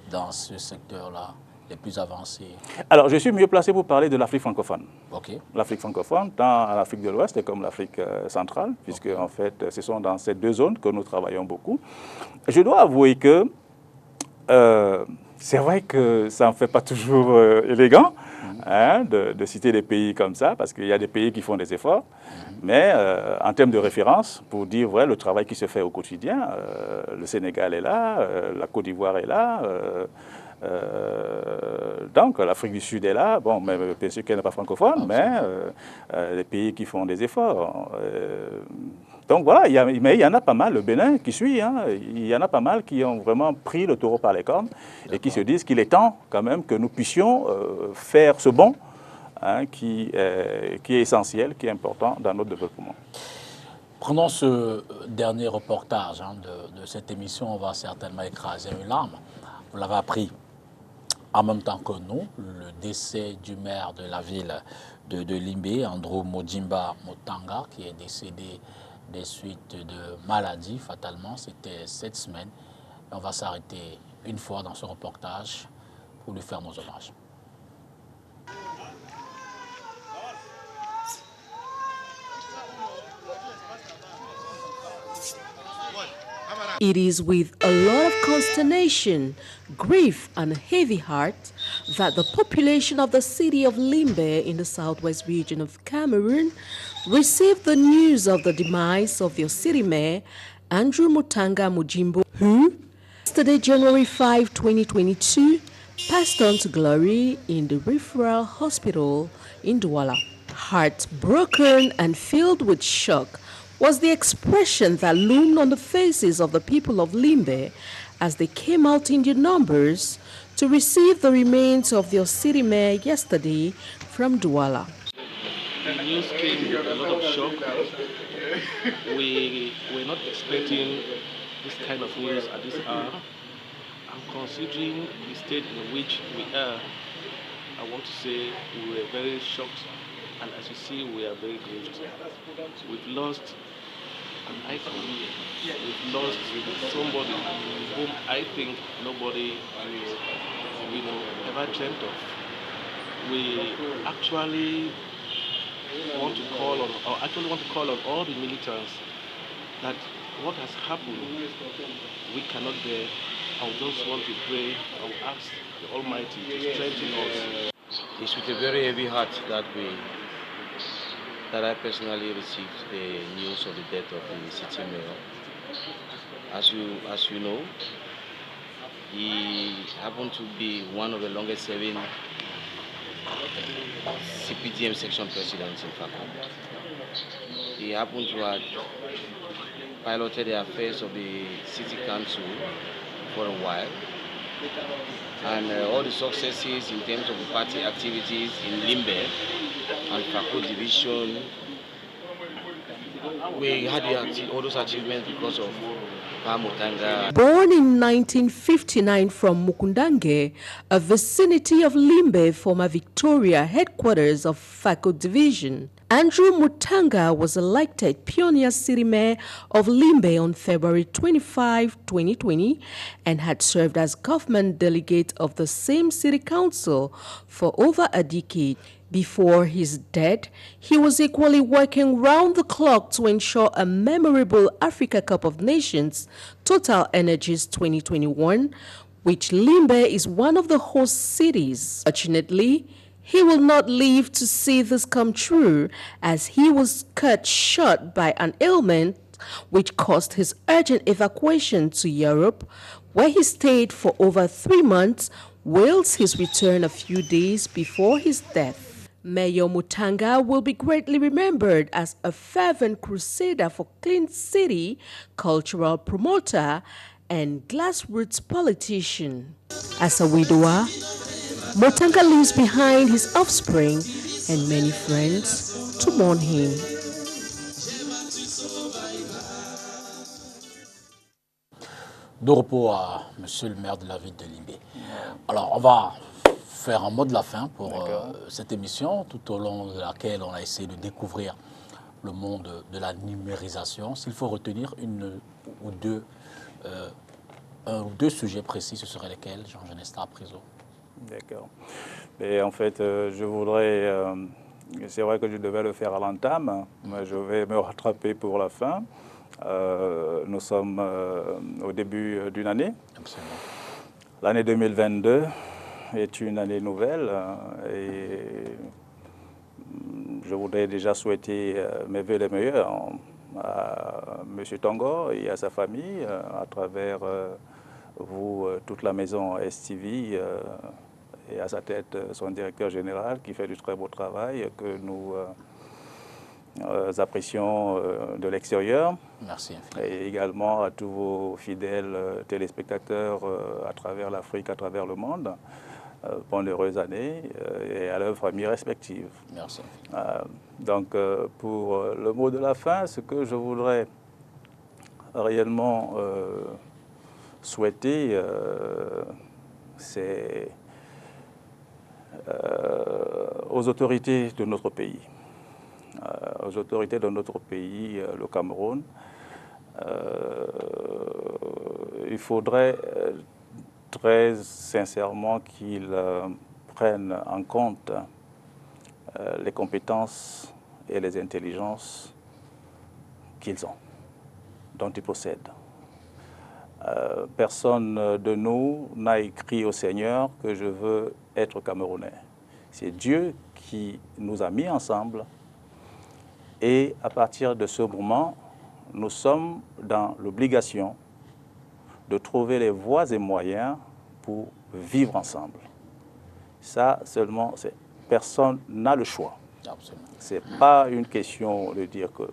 dans ce secteur-là, les plus avancées? Alors, je suis mieux placé pour parler de l'Afrique francophone. Okay. L'Afrique francophone, tant en Afrique de l'Ouest comme l'Afrique centrale, puisque, en fait, ce sont dans ces deux zones que nous travaillons beaucoup. Je dois avouer que c'est vrai que ça ne fait pas toujours élégant hein, de citer des pays comme ça, parce qu'il y a des pays qui font des efforts. Mais en termes de référence, pour dire ouais, le travail qui se fait au quotidien, le Sénégal est là, la Côte d'Ivoire est là, donc l'Afrique du Sud est là, bon, mais bien sûr qu'elle n'est pas francophone, mais les pays qui font des efforts. Donc voilà, mais il y en a pas mal, le Bénin qui suit, hein, il y en a pas mal qui ont vraiment pris le taureau par les cornes et qui se disent qu'il est temps quand même que nous puissions faire ce bond hein, qui est essentiel, qui est important dans notre développement. Prenons ce dernier reportage hein, de cette émission, on va certainement écraser une larme. Vous l'avez appris en même temps que nous, le décès du maire de la ville de Limbé, Andrew Modjimba Motanga, qui est décédé des suites de maladies, fatalement. C'était cette semaine. On va s'arrêter une fois dans ce reportage pour lui faire nos hommages. It is with a lot of consternation, grief and heavy heart that the population of the city of Limbe in the southwest region of Cameroon received the news of the demise of their city mayor, Andrew Mutanga Mujimbo, who, yesterday, January 5, 2022, passed on to glory in the referral hospital in Douala. Heartbroken and filled with shock was the expression that loomed on the faces of the people of Limbe as they came out in their numbers to receive the remains of their city mayor yesterday from Douala. The news came with a lot of shock. We were not expecting this kind of news at this hour. And considering the state in which we are, I want to say we were very shocked, and as you see, we are very grieved. We've lost an icon. We've lost somebody whom I think nobody ever dreamt of. We actually want to call on all the militants that what has happened, we cannot bear. I just want to pray and ask the Almighty to strengthen us. It's with a very heavy heart that I personally received the news of the death of the city mayor. As you know, he happened to be one of the longest serving CPDM section presidents in Fakum. He happened to have piloted the affairs of the city council for a while, and all the successes in terms of the party activities in Limbe and Fako division, we had all those achievements because of Mutanga. Born in 1959 from Mukundange, a vicinity of Limbe, former Victoria headquarters of Fako division, Andrew Mutanga was elected Pioneer City Mayor of Limbe on February 25, 2020, and had served as government delegate of the same city council for over a decade. Before his death, he was equally working round the clock to ensure a memorable Africa Cup of Nations, Total Energies 2021, which Limbe is one of the host cities. Fortunately, he will not live to see this come true, as he was cut short by an ailment which caused his urgent evacuation to Europe, where he stayed for over 3 months, whilst his return a few days before his death. Mayor Mutanga will be greatly remembered as a fervent crusader for clean city, cultural promoter, and grassroots politician. As a widower, Mutanga leaves behind his offspring and many friends to mourn him. De repos à monsieur le maire de la ville de Limbe. Alors, on va faire un mot de la fin pour cette émission, tout au long de laquelle on a essayé de découvrir le monde de la numérisation. S'il faut retenir un ou deux sujets précis, ce seraient lesquels, Jean Genesta Priso? D'accord. Et en fait, je voudrais... c'est vrai que je devais le faire à l'entame, mais je vais me rattraper pour la fin. Nous sommes au début d'une année. L'année 2022 est une année nouvelle et je voudrais déjà souhaiter mes vœux les meilleurs à M. Tongo et à sa famille, à travers vous, toute la maison STV, et à sa tête son directeur général qui fait du très beau travail que nous apprécions de l'extérieur. Merci. Et également à tous vos fidèles téléspectateurs à travers l'Afrique, à travers le monde. Bonne heureuse année et à leurs familles respectives. Merci. Donc pour le mot de la fin, ce que je voudrais réellement souhaiter, c'est aux autorités de notre pays. Aux autorités de notre pays, le Cameroun, il faudrait très sincèrement qu'ils prennent en compte les compétences et les intelligences qu'ils ont, dont ils possèdent. Personne de nous n'a écrit au Seigneur que je veux être Camerounais. C'est Dieu qui nous a mis ensemble et à partir de ce moment, nous sommes dans l'obligation de trouver les voies et moyens pour vivre ensemble. Ça seulement, personne n'a le choix. Ce n'est pas une question de dire que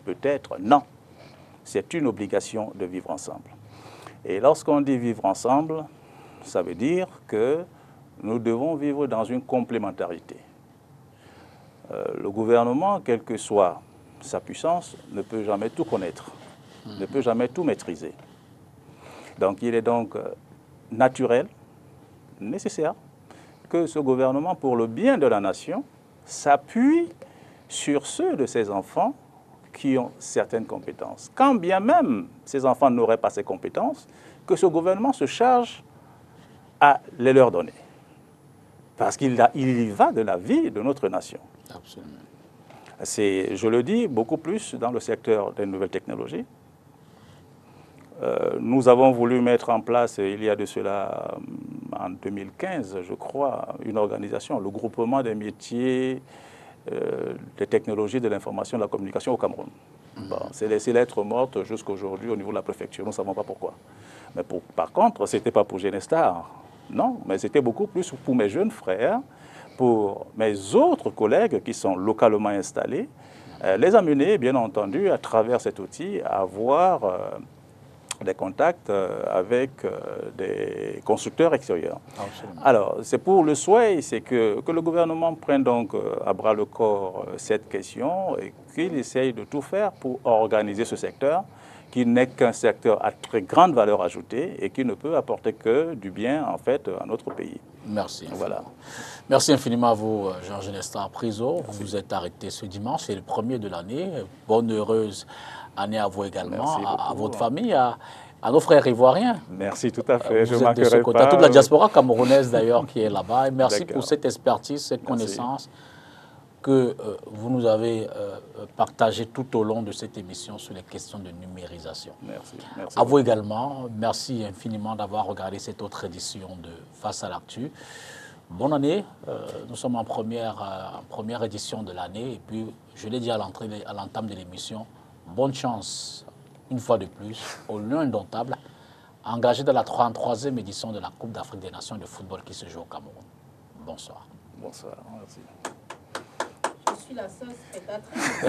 peut-être, non. C'est une obligation de vivre ensemble. Et lorsqu'on dit vivre ensemble, ça veut dire que nous devons vivre dans une complémentarité. Le gouvernement, quelle que soit sa puissance, ne peut jamais tout connaître, ne peut jamais tout maîtriser. Donc il est donc naturel, nécessaire, que ce gouvernement, pour le bien de la nation, s'appuie sur ceux de ses enfants qui ont certaines compétences. Quand bien même ces enfants n'auraient pas ces compétences, que ce gouvernement se charge à les leur donner. Parce qu'il y va de la vie de notre nation. Absolument. C'est, je le dis, beaucoup plus dans le secteur des nouvelles technologies. Nous avons voulu mettre en place, il y a de cela, en 2015, je crois, une organisation, le groupement des métiers des technologies de l'information et de la communication au Cameroun. Bon, c'est laissé lettre morte jusqu'aujourd'hui au niveau de la préfecture, nous ne savons pas pourquoi. Mais par contre, ce n'était pas pour Genestar, non, mais c'était beaucoup plus pour mes jeunes frères, pour mes autres collègues qui sont localement installés, les amener, bien entendu, à travers cet outil, à avoir des contacts avec des constructeurs extérieurs. Absolument. Alors, c'est pour le souhait, c'est que le gouvernement prenne donc à bras le corps cette question et qu'il essaye de tout faire pour organiser ce secteur, qui n'est qu'un secteur à très grande valeur ajoutée et qui ne peut apporter que du bien, en fait, à notre pays. Merci. Voilà. Merci infiniment à vous, Georges Nestor Priso. Vous vous êtes arrêté ce dimanche, c'est le premier de l'année. Bonne, heureuse année à vous également, à votre famille, à nos frères ivoiriens. Merci, tout à fait. Vous êtes de ce côté, à toute la diaspora camerounaise d'ailleurs qui est là-bas. Et merci pour cette expertise, cette connaissance que vous nous avez partagée tout au long de cette émission sur les questions de numérisation. Merci. À vous également, merci infiniment d'avoir regardé cette autre édition de Face à l'actu. Bonne année, nous sommes en première édition de l'année et puis je l'ai dit à l'entame de l'émission, bonne chance une fois de plus aux Lions indomptables engagés dans la 33e édition de la Coupe d'Afrique des Nations de football qui se joue au Cameroun. Bonsoir. Bonsoir, merci. Je suis la seule spectatrice.